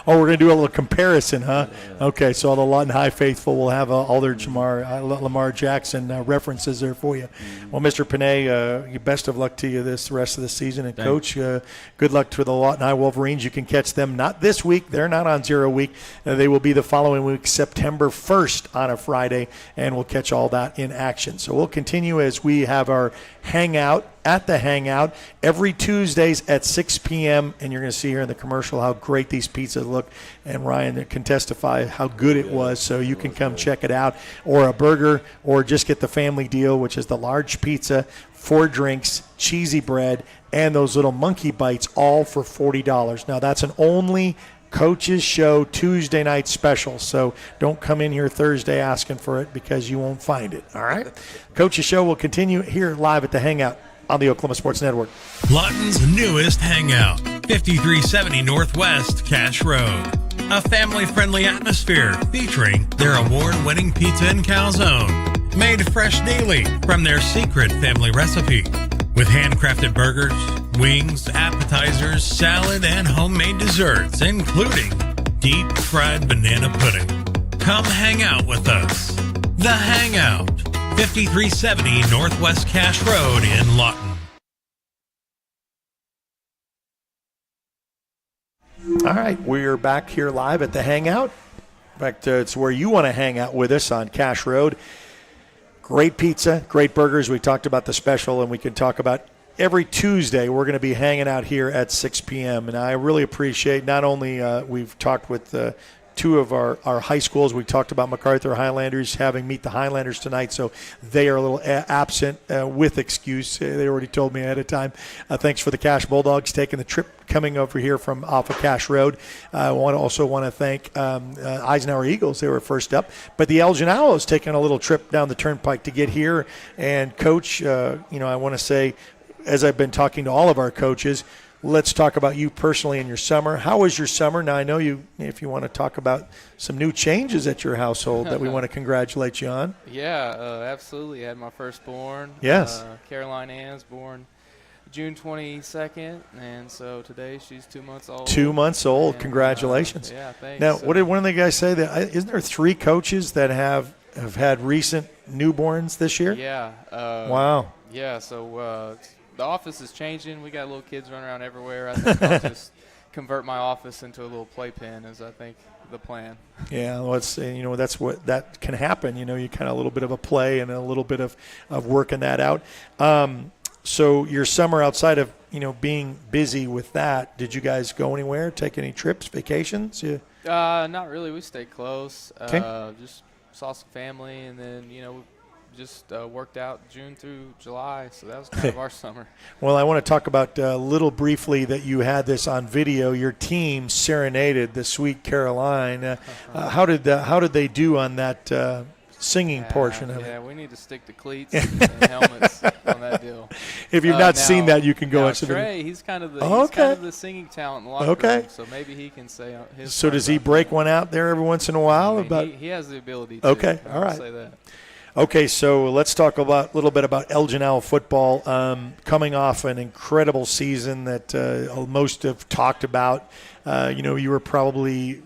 Oh, we're going to do a little comparison, huh? Yeah. Okay, so all the Lawton High faithful will have all their Lamar Jackson references there for you. Mm-hmm. Well, Mr. Panay, best of luck to you the rest of the season. And, Coach, good luck to the Lawton High Wolverines. You can catch them not this week. They're not on 0 week. They will be the following week, September 1st on a Friday, and we'll catch all that in action. So we'll continue as we have our hangout at the Hangout every Tuesdays at 6 p.m. And you're going to see here in the commercial how great these pizzas look. And Ryan can testify how good it was. So you can come check it out, or a burger, or just get the family deal, which is the large pizza, 4 drinks, cheesy bread, and those little monkey bites, all for $40. Now, that's an only Coach's Show Tuesday night special, so don't come in here Thursday asking for it because you won't find it, all right? Coach's Show will continue here live at the Hangout on the Oklahoma Sports Network. Lawton's newest hangout, 5370 Northwest Cash Road. A family-friendly atmosphere featuring their award-winning pizza and calzone, made fresh daily from their secret family recipe. With handcrafted burgers, wings, appetizers, salad, and homemade desserts, including deep-fried banana pudding. Come hang out with us. The Hangout, 5370 Northwest Cash Road in Lawton. All right, we're back here live at the Hangout. In fact, it's where you want to hang out with us on Cash Road. Great pizza, great burgers. We talked about the special, and we can talk about every Tuesday. We're going to be hanging out here at 6 p.m. And I really appreciate not only we've talked with 2 of our high schools. We talked about MacArthur Highlanders having Meet the Highlanders tonight, so they are a little absent with excuse. They already told me ahead of time. Thanks for the Cash Bulldogs taking the trip coming over here from off of Cash Road. I also want to thank Eisenhower Eagles. They were first up. But the Elgin Owls taking a little trip down the turnpike to get here. And, Coach, I want to say, as I've been talking to all of our coaches, let's talk about you personally in your summer. How was your summer? Now, I know if you want to talk about some new changes at your household that we want to congratulate you on. Yeah, absolutely. I had my firstborn. Yes. Caroline Ann's born June 22nd, and so today she's 2 months old. 2 months old. And, Congratulations. Yeah, thanks. Now, what did one of the guys say? That isn't there 3 coaches that have have had recent newborns this year? Yeah. Wow. Yeah, so the office is changing. We got little kids running around everywhere. I think I'll just convert my office into a little playpen is, I think, the plan. Yeah, well, that's what that can happen. You kind of a little bit of a play and a little bit of working that out. So your summer outside of, being busy with that, did you guys go anywhere, take any trips, vacations? Yeah. Not really. We stayed close. Okay. Just saw some family, and then, just worked out June through July, so that was kind of our summer. Well, I want to talk about a little briefly that you had this on video. Your team serenaded the Sweet Caroline. How did they do on that singing portion of it? Yeah, we need to stick to cleats and helmets on that deal. If you've not seen that, you can go watch the video. Trey, he's kind of the singing talent in the locker room, so maybe he can say his. So does he break one out there every once in a while? I mean, he has the ability to. Okay, all right. Say that. Okay, so let's talk a little bit about Elgin Owl football. Coming off an incredible season that most have talked about. You were probably,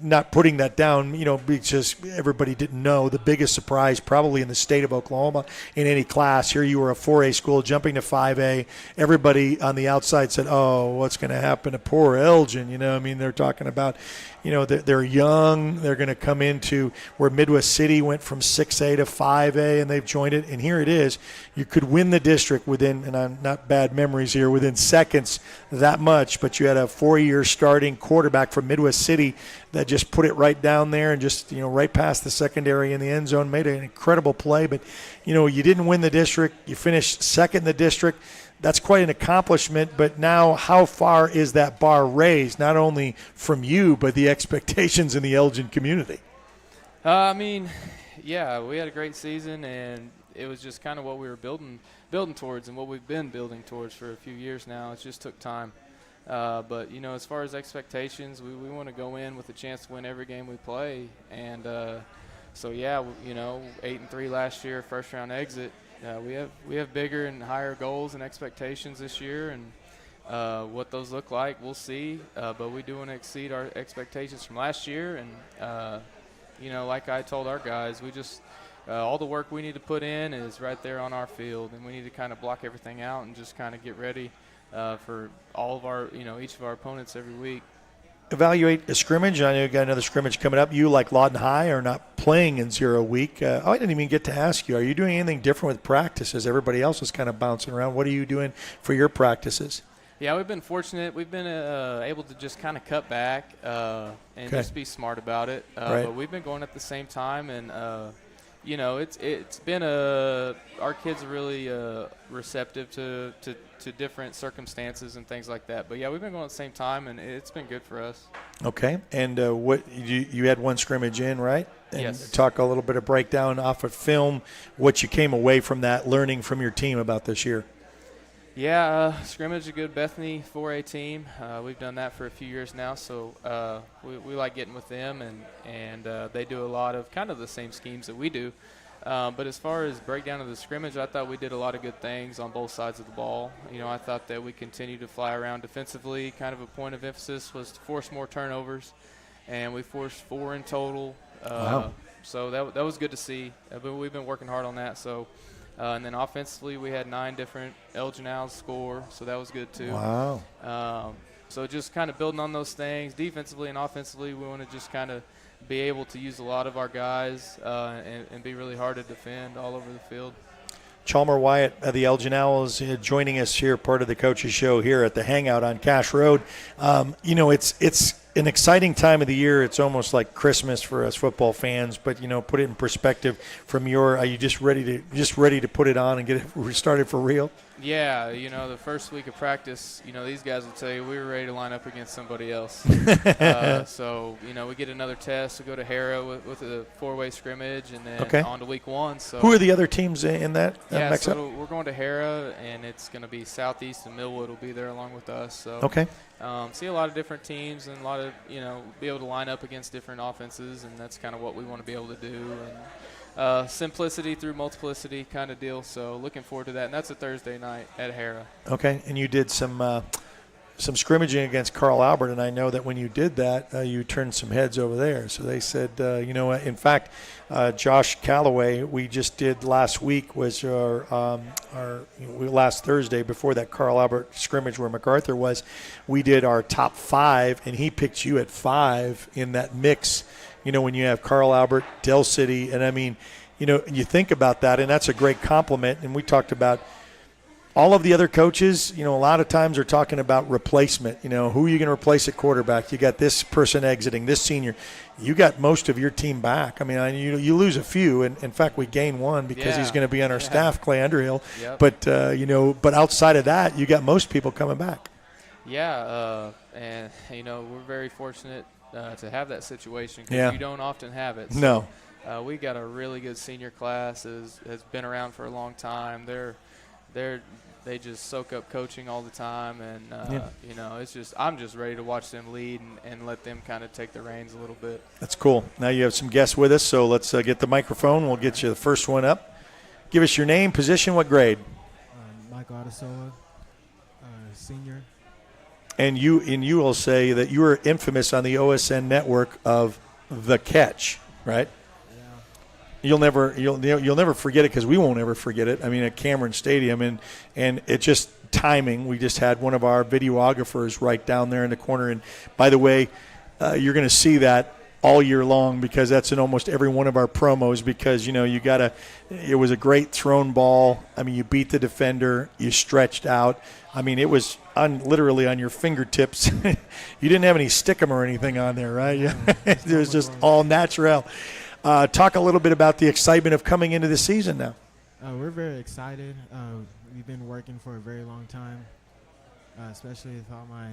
not putting that down, because everybody didn't know. The biggest surprise probably in the state of Oklahoma in any class. Here you were a 4A school jumping to 5A. Everybody on the outside said, oh, what's going to happen to poor Elgin? They're talking about, they're young. They're going to come into where Midwest City went from 6A to 5A, and they've joined it. And here it is. You could win the district within, and I'm not bad memories here, within seconds that much, but you had a 4-year starting quarterback from Midwest City that just put it right down there and just, right past the secondary in the end zone, made an incredible play. But, you didn't win the district. You finished second in the district. That's quite an accomplishment. But now how far is that bar raised, not only from you, but the expectations in the Elgin community? Yeah, we had a great season, and it was just kind of what we were building towards and what we've been building towards for a few years now. It just took time. But, as far as expectations, we want to go in with a chance to win every game we play. And 8-3 last year, first-round exit. We have bigger and higher goals and expectations this year, and what those look like, we'll see. But we do want to exceed our expectations from last year. And, like I told our guys, we just all the work we need to put in is right there on our field, and we need to kind of block everything out and just kind of get ready for all of our, each of our opponents every week. Evaluate a scrimmage. I know you got another scrimmage coming up. You, like Lawton High, are not playing in 0 week. I didn't even get to ask you, are you doing anything different with practices? Everybody else is kind of bouncing around. What are you doing for your practices? Yeah, we've been fortunate. We've been able to just kind of cut back and just be smart about it. Right. But we've been going at the same time, and it's been our kids are really receptive to different circumstances and things like that. But yeah, we've been going at the same time, and it's been good for us. Okay, and what you had one scrimmage in, right? And yes. Talk a little bit of breakdown off of film, what you came away from that, learning from your team about this year. Yeah, scrimmage is a good Bethany 4A team. We've done that for a few years now, so we like getting with them, and they do a lot of kind of the same schemes that we do. But as far as breakdown of the scrimmage, I thought we did a lot of good things on both sides of the ball. I thought that we continued to fly around defensively. Kind of a point of emphasis was to force more turnovers, and we forced 4 in total. Wow. So that was good to see. But we've been working hard on that. So. And then offensively, we had 9 different Elgin Owls score, so that was good too. Wow. So just kind of building on those things. Defensively and offensively, we want to just kind of be able to use a lot of our guys and be really hard to defend all over the field. Chalmer Wyatt of the Elgin Owls joining us here, part of the Coaches Show here at the Hangout on Cash Road. It's an exciting time of the year. It's almost like Christmas for us football fans, but put it in perspective from are you just ready to put it on and get it started for real? Yeah, the first week of practice, these guys will tell you we were ready to line up against somebody else. So, we get another test. We go to Hara with a 4-way scrimmage, and then on to week 1. So who are the other teams in that mix-up? So we're going to Hara, and it's going to be Southeast, and Millwood will be there along with us. So see a lot of different teams and a lot of, be able to line up against different offenses, and that's kind of what we want to be able to do. And simplicity through multiplicity kind of deal. So looking forward to that. And that's a Thursday night at Hara. Okay. And you did some some scrimmaging against Carl Albert, and I know that when you did that, you turned some heads over there. So they said, in fact, Josh Calloway, we just did last week was our last Thursday before that Carl Albert scrimmage where MacArthur was. We did our top 5, and he picked you at 5 in that mix. When you have Carl Albert, Del City, and I mean, you think about that, and that's a great compliment. And we talked about all of the other coaches, a lot of times are talking about replacement. Who are you going to replace at quarterback? You got this person exiting, this senior. You got most of your team back. I mean, you lose a few, and in fact, we gain one because he's going to be on our staff, Clay Underhill. Yep. But but outside of that, you got most people coming back. Yeah, and we're very fortunate to have that situation because you don't often have it. So, no. We got a really good senior class has been around for a long time. They just soak up coaching all the time, and it's just I'm just ready to watch them lead and let them kind of take the reins a little bit. That's cool. Now you have some guests with us, so let's get the microphone. We'll get you the first one up. Give us your name, position, what grade? Mike Otasola, senior. And you will say that you are infamous on the OSN network of the catch, right? You'll never forget it because we won't ever forget it. I mean, at Cameron Stadium, and it just timing. We just had one of our videographers right down there in the corner. And by the way, you're going to see that all year long because that's in almost every one of our promos because, it was a great thrown ball. I mean, you beat the defender. You stretched out. I mean, it was literally on your fingertips. You didn't have any stickum or anything on there, right? It was just all natural. Talk a little bit about the excitement of coming into the season now. We're very excited. We've been working for a very long time, especially with all my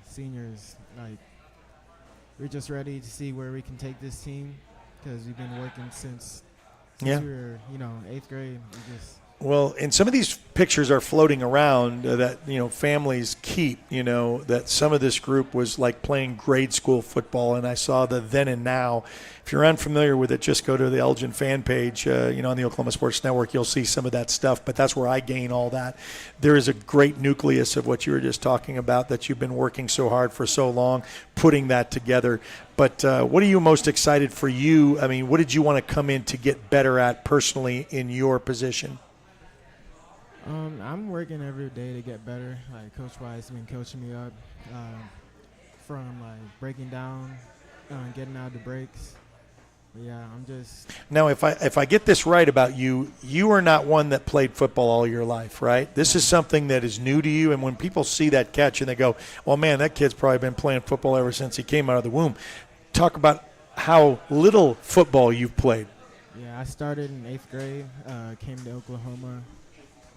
seniors. We're just ready to see where we can take this team because we've been working since we were, 8th grade. Well, and some of these pictures are floating around that, families keep, that some of this group was like playing grade school football, and I saw the then and now. If you're unfamiliar with it, just go to the Elgin fan page, on the Oklahoma Sports Network. You'll see some of that stuff, but that's where I gain all that. There is a great nucleus of what you were just talking about that you've been working so hard for so long, putting that together. But what are you most excited for you? I mean, what did you want to come in to get better at personally in your position? I'm working every day to get better. Coach White's been coaching me up from breaking down, getting out of the breaks. But I'm just. Now, if I get this right about you, you are not one that played football all your life, right? This is something that is new to you, and when people see that catch and they go, "Well, man, that kid's probably been playing football ever since he came out of the womb." Talk about how little football you've played. Yeah, I started in 8th grade. Came to Oklahoma.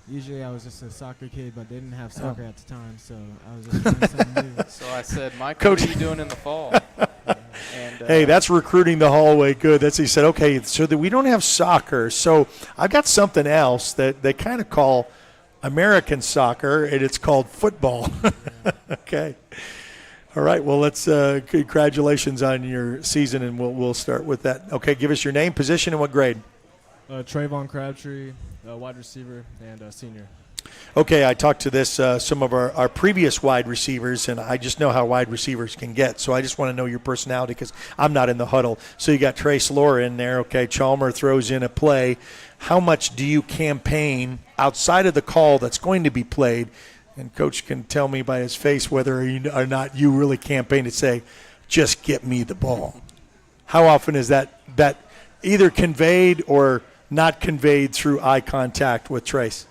Usually I was just a soccer kid, but didn't have soccer at the time, so I was just doing something new. So I said, Mike, what are you doing in the fall? Hey, that's recruiting the hallway. Good. He said, okay, so that we don't have soccer, so I've got something else that they kind of call American soccer, and it's called football. Okay. All right. Well, let's congratulations on your season, and we'll start with that. Okay, give us your name, position, and what grade. Trayvon Crabtree, wide receiver, and senior. Okay, I talked to some of our previous wide receivers, and I just know how wide receivers can get. So I just want to know your personality because I'm not in the huddle. So you got Trace Laura in there. Okay, Chalmer throws in a play. How much do you campaign outside of the call that's going to be played? And Coach can tell me by his face whether or not you really campaign to say, just get me the ball. How often is that either conveyed or not conveyed through eye contact with Trace?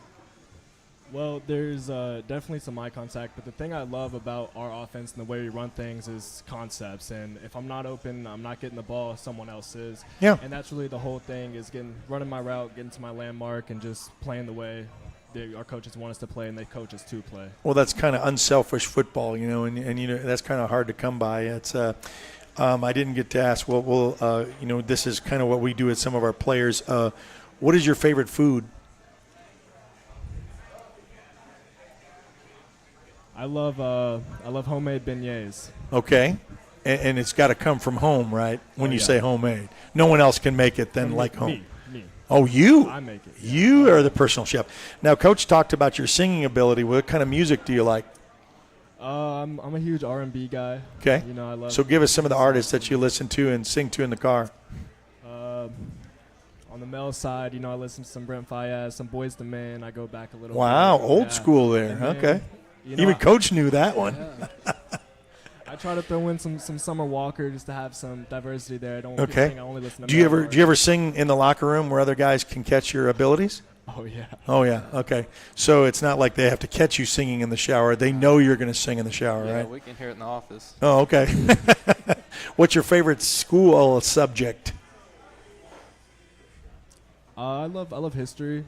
Well, there's definitely some eye contact, but the thing I love about our offense and the way we run things is concepts. And if I'm not open, I'm not getting the ball, someone else is. Yeah. And that's really the whole thing is running my route, getting to my landmark, and just playing the way our coaches want us to play and they coach us to play. Well, that's kind of unselfish football, and that's kind of hard to come by. It's I didn't get to ask. Well, this is kind of what we do with some of our players. What is your favorite food? I love homemade beignets. Okay, and it's got to come from home, right? When you say homemade, no one else can make it then like home. Me. Oh, you? I make it. Yeah. You are the personal chef. Now, Coach talked about your singing ability. What kind of music do you like? I'm a huge R&B guy. Okay. You know, I love. So give us some of the artists that you listen to and sing to in the car. On the male side, you know, I listen to some Brent Faiyaz, some Boyz II Men. I go back a little. Wow, bit. old school there. Then, Okay. you know, Even Coach knew that one. Yeah. I try to throw in some Summer Walker just to have some diversity there. I don't Okay. think I only listen to Do you ever sing in the locker room where other guys can catch your abilities? Oh yeah. Oh yeah. Okay. So it's not like they have to catch you singing in the shower. They know you're going to sing in the shower, Yeah, right? we can hear it in the office. Oh, okay. What's your favorite school subject? I love history.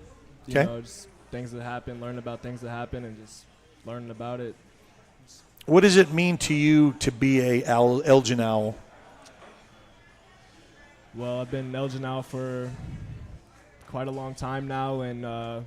You Okay. know, just things that happen, learn about things that happen, and just learning about it. What does it mean to you to be a Elgin Owl? Well, I've been Elgin now for quite a long time now, and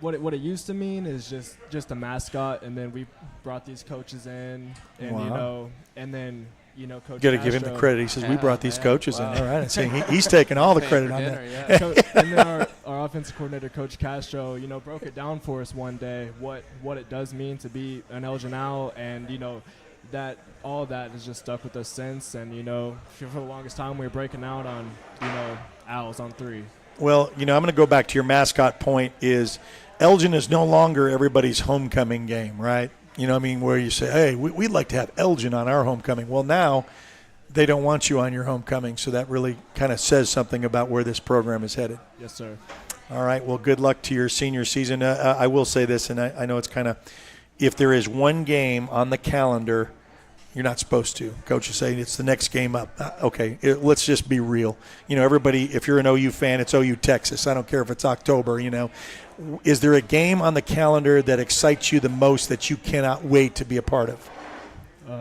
what it used to mean is just a mascot, and then we brought these coaches in, and Wow. you know, and then you know, Coach. Got to give him the Castro- credit. He says we brought these coaches Wow. in. All right, see, he's taking all the Paying credit for on dinner, that. yeah. And then our offensive coordinator, Coach Castro, you know, broke it down for us one day what it does mean to be an Elgin Owl, and you know that all that has just stuck with us since. And you know, for the longest time we were breaking out on owls on 3. Well, you know, I'm going to go back to your mascot point. Is Elgin is no longer everybody's homecoming game, right? You know what I mean? Where you say, hey, we'd like to have Elgin on our homecoming. Well, now they don't want you on your homecoming, so that really kind of says something about where this program is headed. Yes, sir. All right, well, good luck to your senior season. I will say this, and I know it's kind of, if there is one game on the calendar, you're not supposed to. Coach is saying it's the next game up. Okay, let's just be real. You know, everybody, if you're an OU fan, it's OU Texas. I don't care if it's October, you know. Is there a game on the calendar that excites you the most that you cannot wait to be a part of?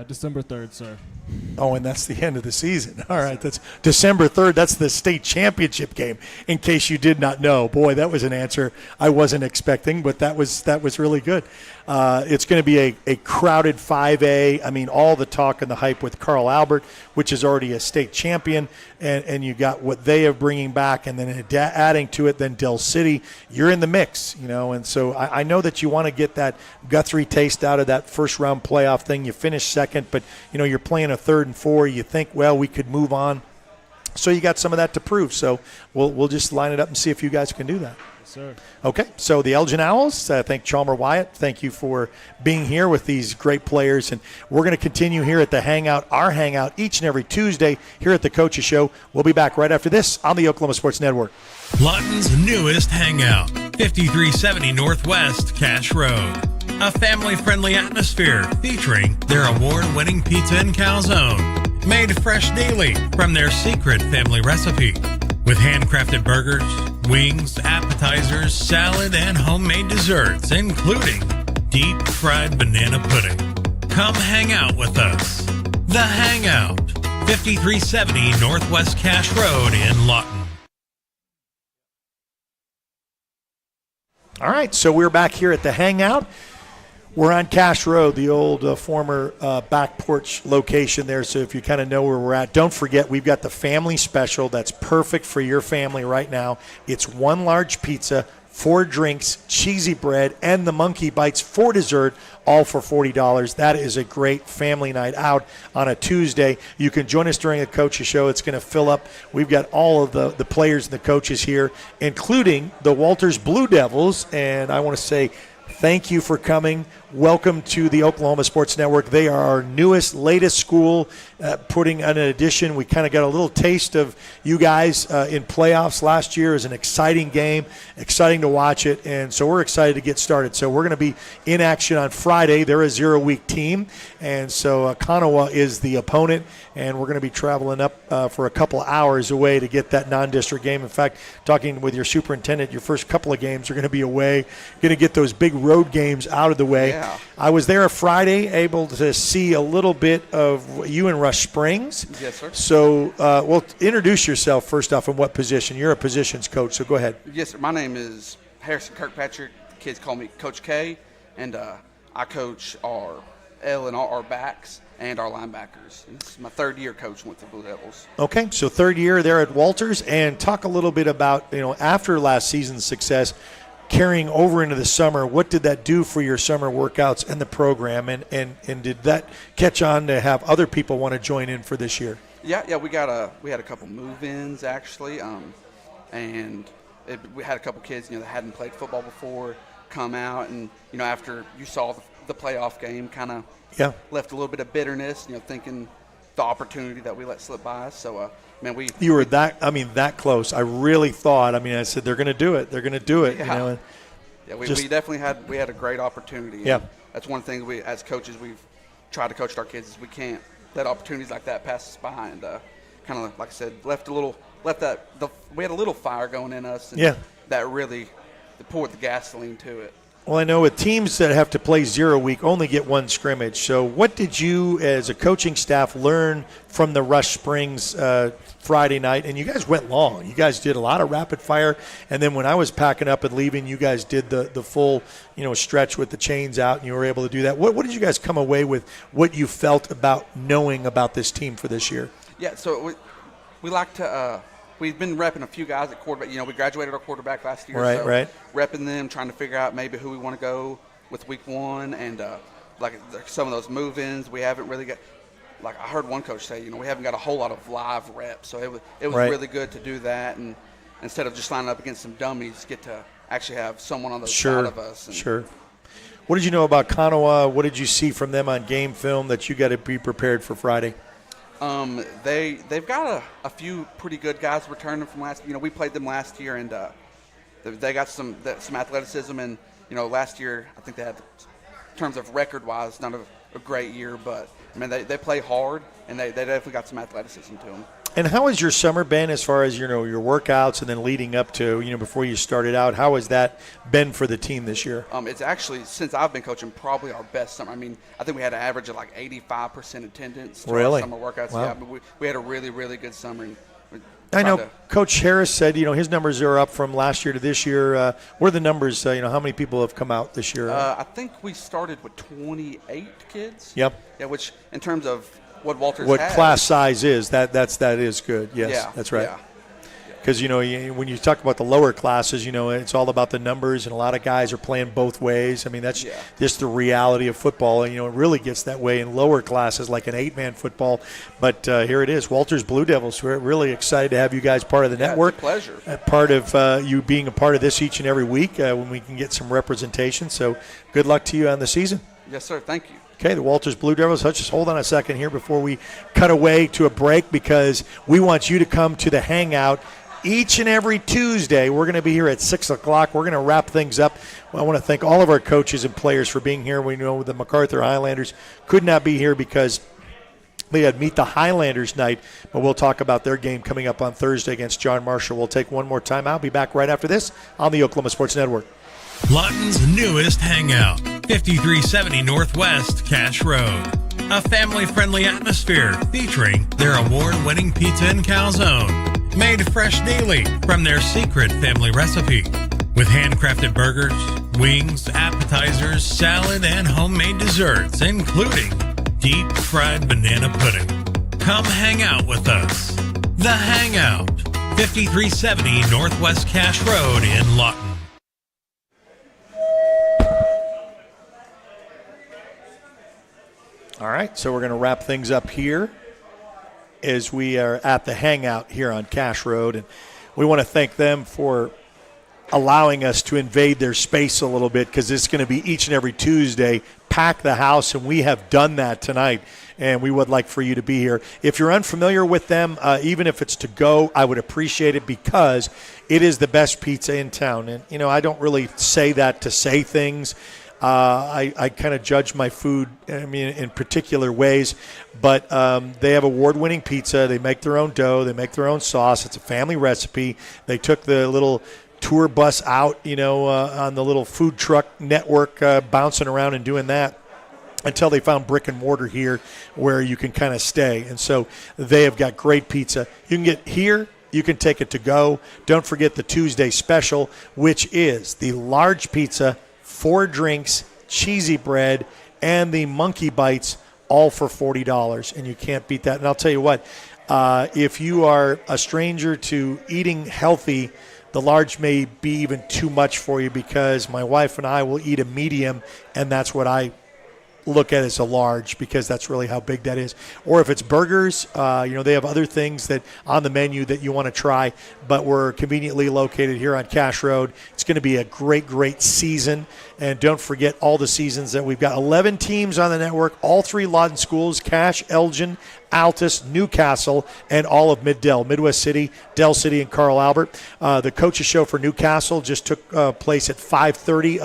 December 3rd, sir. Oh, and that's the end of the season. All right, that's December 3rd. That's the state championship game, in case you did not know. Boy, that was an answer I wasn't expecting, but that was really good. It's going to be a crowded 5A. I mean, all the talk and the hype with Carl Albert, which is already a state champion, and you got what they are bringing back, and then adding to it, then Del City. You're in the mix, you know, and so I know that you want to get that Guthrie taste out of that first-round playoff thing. You finished second, but, you know, you're playing a 3rd and 4. You think, well, we could move on. So you got some of that to prove. So we'll just line it up and see if you guys can do that. Yes, sir. Okay, so the Elgin Owls, thank Chalmer Wyatt. Thank you for being here with these great players. And we're going to continue here at the Hangout, our Hangout, each and every Tuesday here at the Coaches Show. We'll be back right after this on the Oklahoma Sports Network. Lawton's newest hangout, 5370 Northwest Cash Road. A family-friendly atmosphere featuring their award-winning pizza and calzone, made fresh daily from their secret family recipe. With handcrafted burgers, wings, appetizers, salad, and homemade desserts, including deep-fried banana pudding. Come hang out with us. The Hangout, 5370 Northwest Cash Road in Lawton. All right, so we're back here at the Hangout. We're on Cash Road, the old former back porch location there, so if you kind of know where we're at, don't forget we've got the family special that's perfect for your family right now. It's 1 large pizza, 4 drinks, cheesy bread, and the monkey bites for dessert, all for $40. That is a great family night out on a Tuesday. You can join us during the Coaches Show. It's going to fill up. We've got all of the players and the coaches here, including the Walters Blue Devils, and I want to say thank you for coming. Welcome to the Oklahoma Sports Network. They are our latest school, putting an addition. We kind of got a little taste of you guys in playoffs last year. It was an exciting game, exciting to watch it, and so we're excited to get started. So we're going to be in action on Friday. They're a 0-week team, and so Kanawha is the opponent, and we're going to be traveling up for a couple hours away to get that non-district game. In fact, talking with your superintendent, your first couple of games are going to be away, going to get those big road games out of the way. Yeah. I was there Friday, able to see a little bit of you in Rush Springs. Yes, sir. So, well, introduce yourself first off, and what position. You're a positions coach, so go ahead. Yes, sir. My name is Harrison Kirkpatrick. Kids call me Coach K, and I coach our L and R backs and our linebackers. This is my 3rd year coaching with the Blue Devils. Okay, so 3rd year there at Walters, and talk a little bit about, you know, after last season's success, carrying over into the summer. What did that do for your summer workouts and the program? And did that catch on to have other people want to join in for this year? Yeah, we had a couple move-ins actually, and we had a couple kids, that hadn't played football before come out, and after you saw the playoff game, kind of left a little bit of bitterness, thinking the opportunity that we let slip by. So, you were that close. I really thought. I said they're going to do it. They're going to do it. Yeah. We definitely had a great opportunity. Yeah, that's one thing we as coaches we've tried to coach our kids is we can't let opportunities like that pass us by, and kind of like I said, we had a little fire going in us, and that really poured the gasoline to it. Well, I know with teams that have to play 0 week only get one scrimmage. So what did you as a coaching staff learn from the Rush Springs Friday night? And you guys went long. You guys did a lot of rapid fire. And then when I was packing up and leaving, you guys did the full stretch with the chains out, and you were able to do that. What did you guys come away with, what you felt about knowing about this team for this year? Yeah, so we like to we've been repping a few guys at quarterback. We graduated our quarterback last year. Right. Repping them, trying to figure out maybe who we want to go with week one. And like some of those move-ins, we haven't really got – like I heard one coach say, we haven't got a whole lot of live reps. So it was really good to do that. And instead of just lining up against some dummies, get to actually have someone on the side of us. Sure. What did you know about Kanawha? What did you see from them on game film that you got to be prepared for Friday? They've got a few pretty good guys returning from last. We played them last year, and they got some athleticism. And last year I think they had, in terms of record-wise, not a great year, but they play hard, and they definitely got some athleticism to them. And how has your summer been as far as your workouts and then leading up to before you started out? How has that been for the team this year? It's actually, since I've been coaching, probably our best summer. I think we had an average of like 85% attendance to our summer workouts. Wow. Yeah, but we had a really, really good summer. I know Coach Harris said his numbers are up from last year to this year. What are the numbers? How many people have come out this year? I think we started with 28 kids. Yep. Yeah, which in terms of what Walters has, class size is, that is good. Yes, yeah, that's right. Yeah. Because, when you talk about the lower classes, it's all about the numbers, and a lot of guys are playing both ways. That's just the reality of football. And, it really gets that way in lower classes like an 8-man football. But here it is, Walters Blue Devils. We're really excited to have you guys part of the network. It's a pleasure. Part of you being a part of this each and every week when we can get some representation. So good luck to you on the season. Yes, sir. Thank you. Okay, the Walters Blue Devils. Let's just hold on a second here before we cut away to a break, because we want you to come to the Hangout each and every Tuesday. We're going to be here at 6 o'clock. We're going to wrap things up. Well, I want to thank all of our coaches and players for being here. We know the MacArthur Highlanders could not be here because they had Meet the Highlanders night, but we'll talk about their game coming up on Thursday against John Marshall. We'll take one more time. I'll be back right after this on the Oklahoma Sports Network. Lawton's newest hangout, 5370 Northwest Cash Road. A family-friendly atmosphere featuring their award-winning pizza and calzone, made fresh daily from their secret family recipe. With handcrafted burgers, wings, appetizers, salad, and homemade desserts, including deep-fried banana pudding. Come hang out with us. The Hangout, 5370 Northwest Cash Road in Lawton. All right, so we're going to wrap things up here as we are at the Hangout here on Cash Road. And we want to thank them for allowing us to invade their space a little bit, because it's going to be each and every Tuesday, pack the house, and we have done that tonight. And we would like for you to be here. If you're unfamiliar with them, even if it's to go, I would appreciate it, because it is the best pizza in town. And, I don't really say that to say things. I kind of judge my food, in particular ways, but they have award-winning pizza. They make their own dough. They make their own sauce. It's a family recipe. They took the little tour bus out, on the little food truck network, bouncing around and doing that until they found brick and mortar here where you can kind of stay. And so they have got great pizza. You can get here. You can take it to go. Don't forget the Tuesday special, which is the large pizza, 4 drinks, cheesy bread, and the monkey bites, all for $40, and you can't beat that. And I'll tell you what, if you are a stranger to eating healthy, the large may be even too much for you because my wife and I will eat a medium, and that's what I look at as a large because that's really how big that is. Or if it's burgers, they have other things that on the menu that you want to try, but we're conveniently located here on Cash Road. It's going to be a great, great season. And don't forget all the seasons that we've got. 11 teams on the network, all 3 Lawton schools, Cache, Elgin, Altus, Newcastle, and all of Mid-Del, Midwest City, Del City, and Carl Albert. The coaches show for Newcastle just took place at 5:30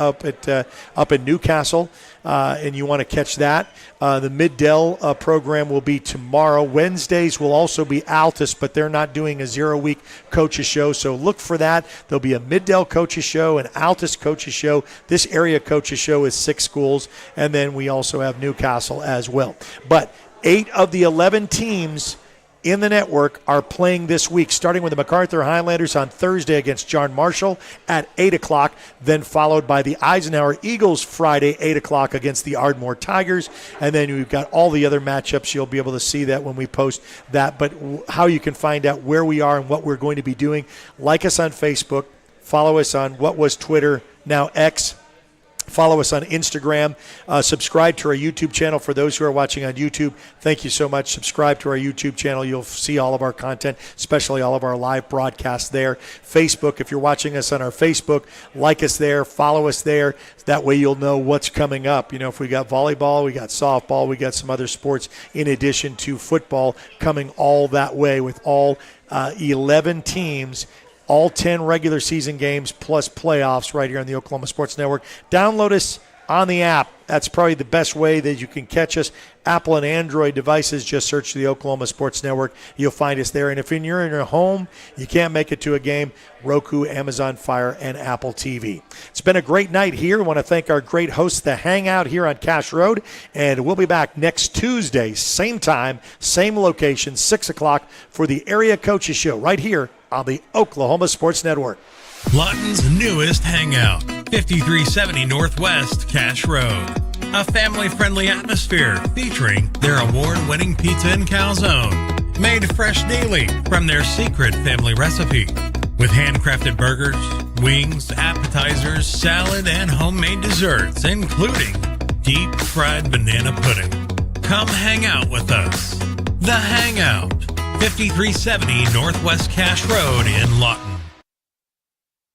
up in Newcastle, and you want to catch that. The Mid-Del program will be tomorrow. Wednesdays will also be Altus, but they're not doing a 0-week coaches show, so look for that. There'll be a Mid-Del coaches show, an Altus coaches show. This area coaches show is 6 schools, and then we also have Newcastle as well. But 8 of the 11 teams in the network are playing this week, starting with the MacArthur Highlanders on Thursday against John Marshall at 8 o'clock, then followed by the Eisenhower Eagles Friday, 8 o'clock against the Ardmore Tigers. And then we've got all the other matchups. You'll be able to see that when we post that. But how you can find out where we are and what we're going to be doing, like us on Facebook, follow us on what was Twitter, now X. Follow us on Instagram. Subscribe to our YouTube channel for those who are watching on YouTube. Thank you so much. Subscribe to our YouTube channel. You'll see all of our content, especially all of our live broadcasts there. Facebook, if you're watching us on our Facebook, like us there, follow us there. That way you'll know what's coming up. If we got volleyball, we got softball, we got some other sports in addition to football coming all that way with all 11 teams, all 10 regular season games plus playoffs right here on the Oklahoma Sports Network. Download us on the app. That's probably the best way that you can catch us. Apple and Android devices, just search the Oklahoma Sports Network. You'll find us there. And if you're in your home, you can't make it to a game, Roku, Amazon Fire, and Apple TV. It's been a great night here. I want to thank our great hosts, The Hangout here on Cash Road. And we'll be back next Tuesday, same time, same location, 6 o'clock for the Area Coaches Show right here on the Oklahoma Sports Network. Lawton's newest hangout, 5370 Northwest Cash Road. A family-friendly atmosphere featuring their award-winning pizza and calzone, made fresh daily from their secret family recipe. With handcrafted burgers, wings, appetizers, salad, and homemade desserts, including deep-fried banana pudding. Come hang out with us. The Hangout, 5370 Northwest Cash Road in Lawton.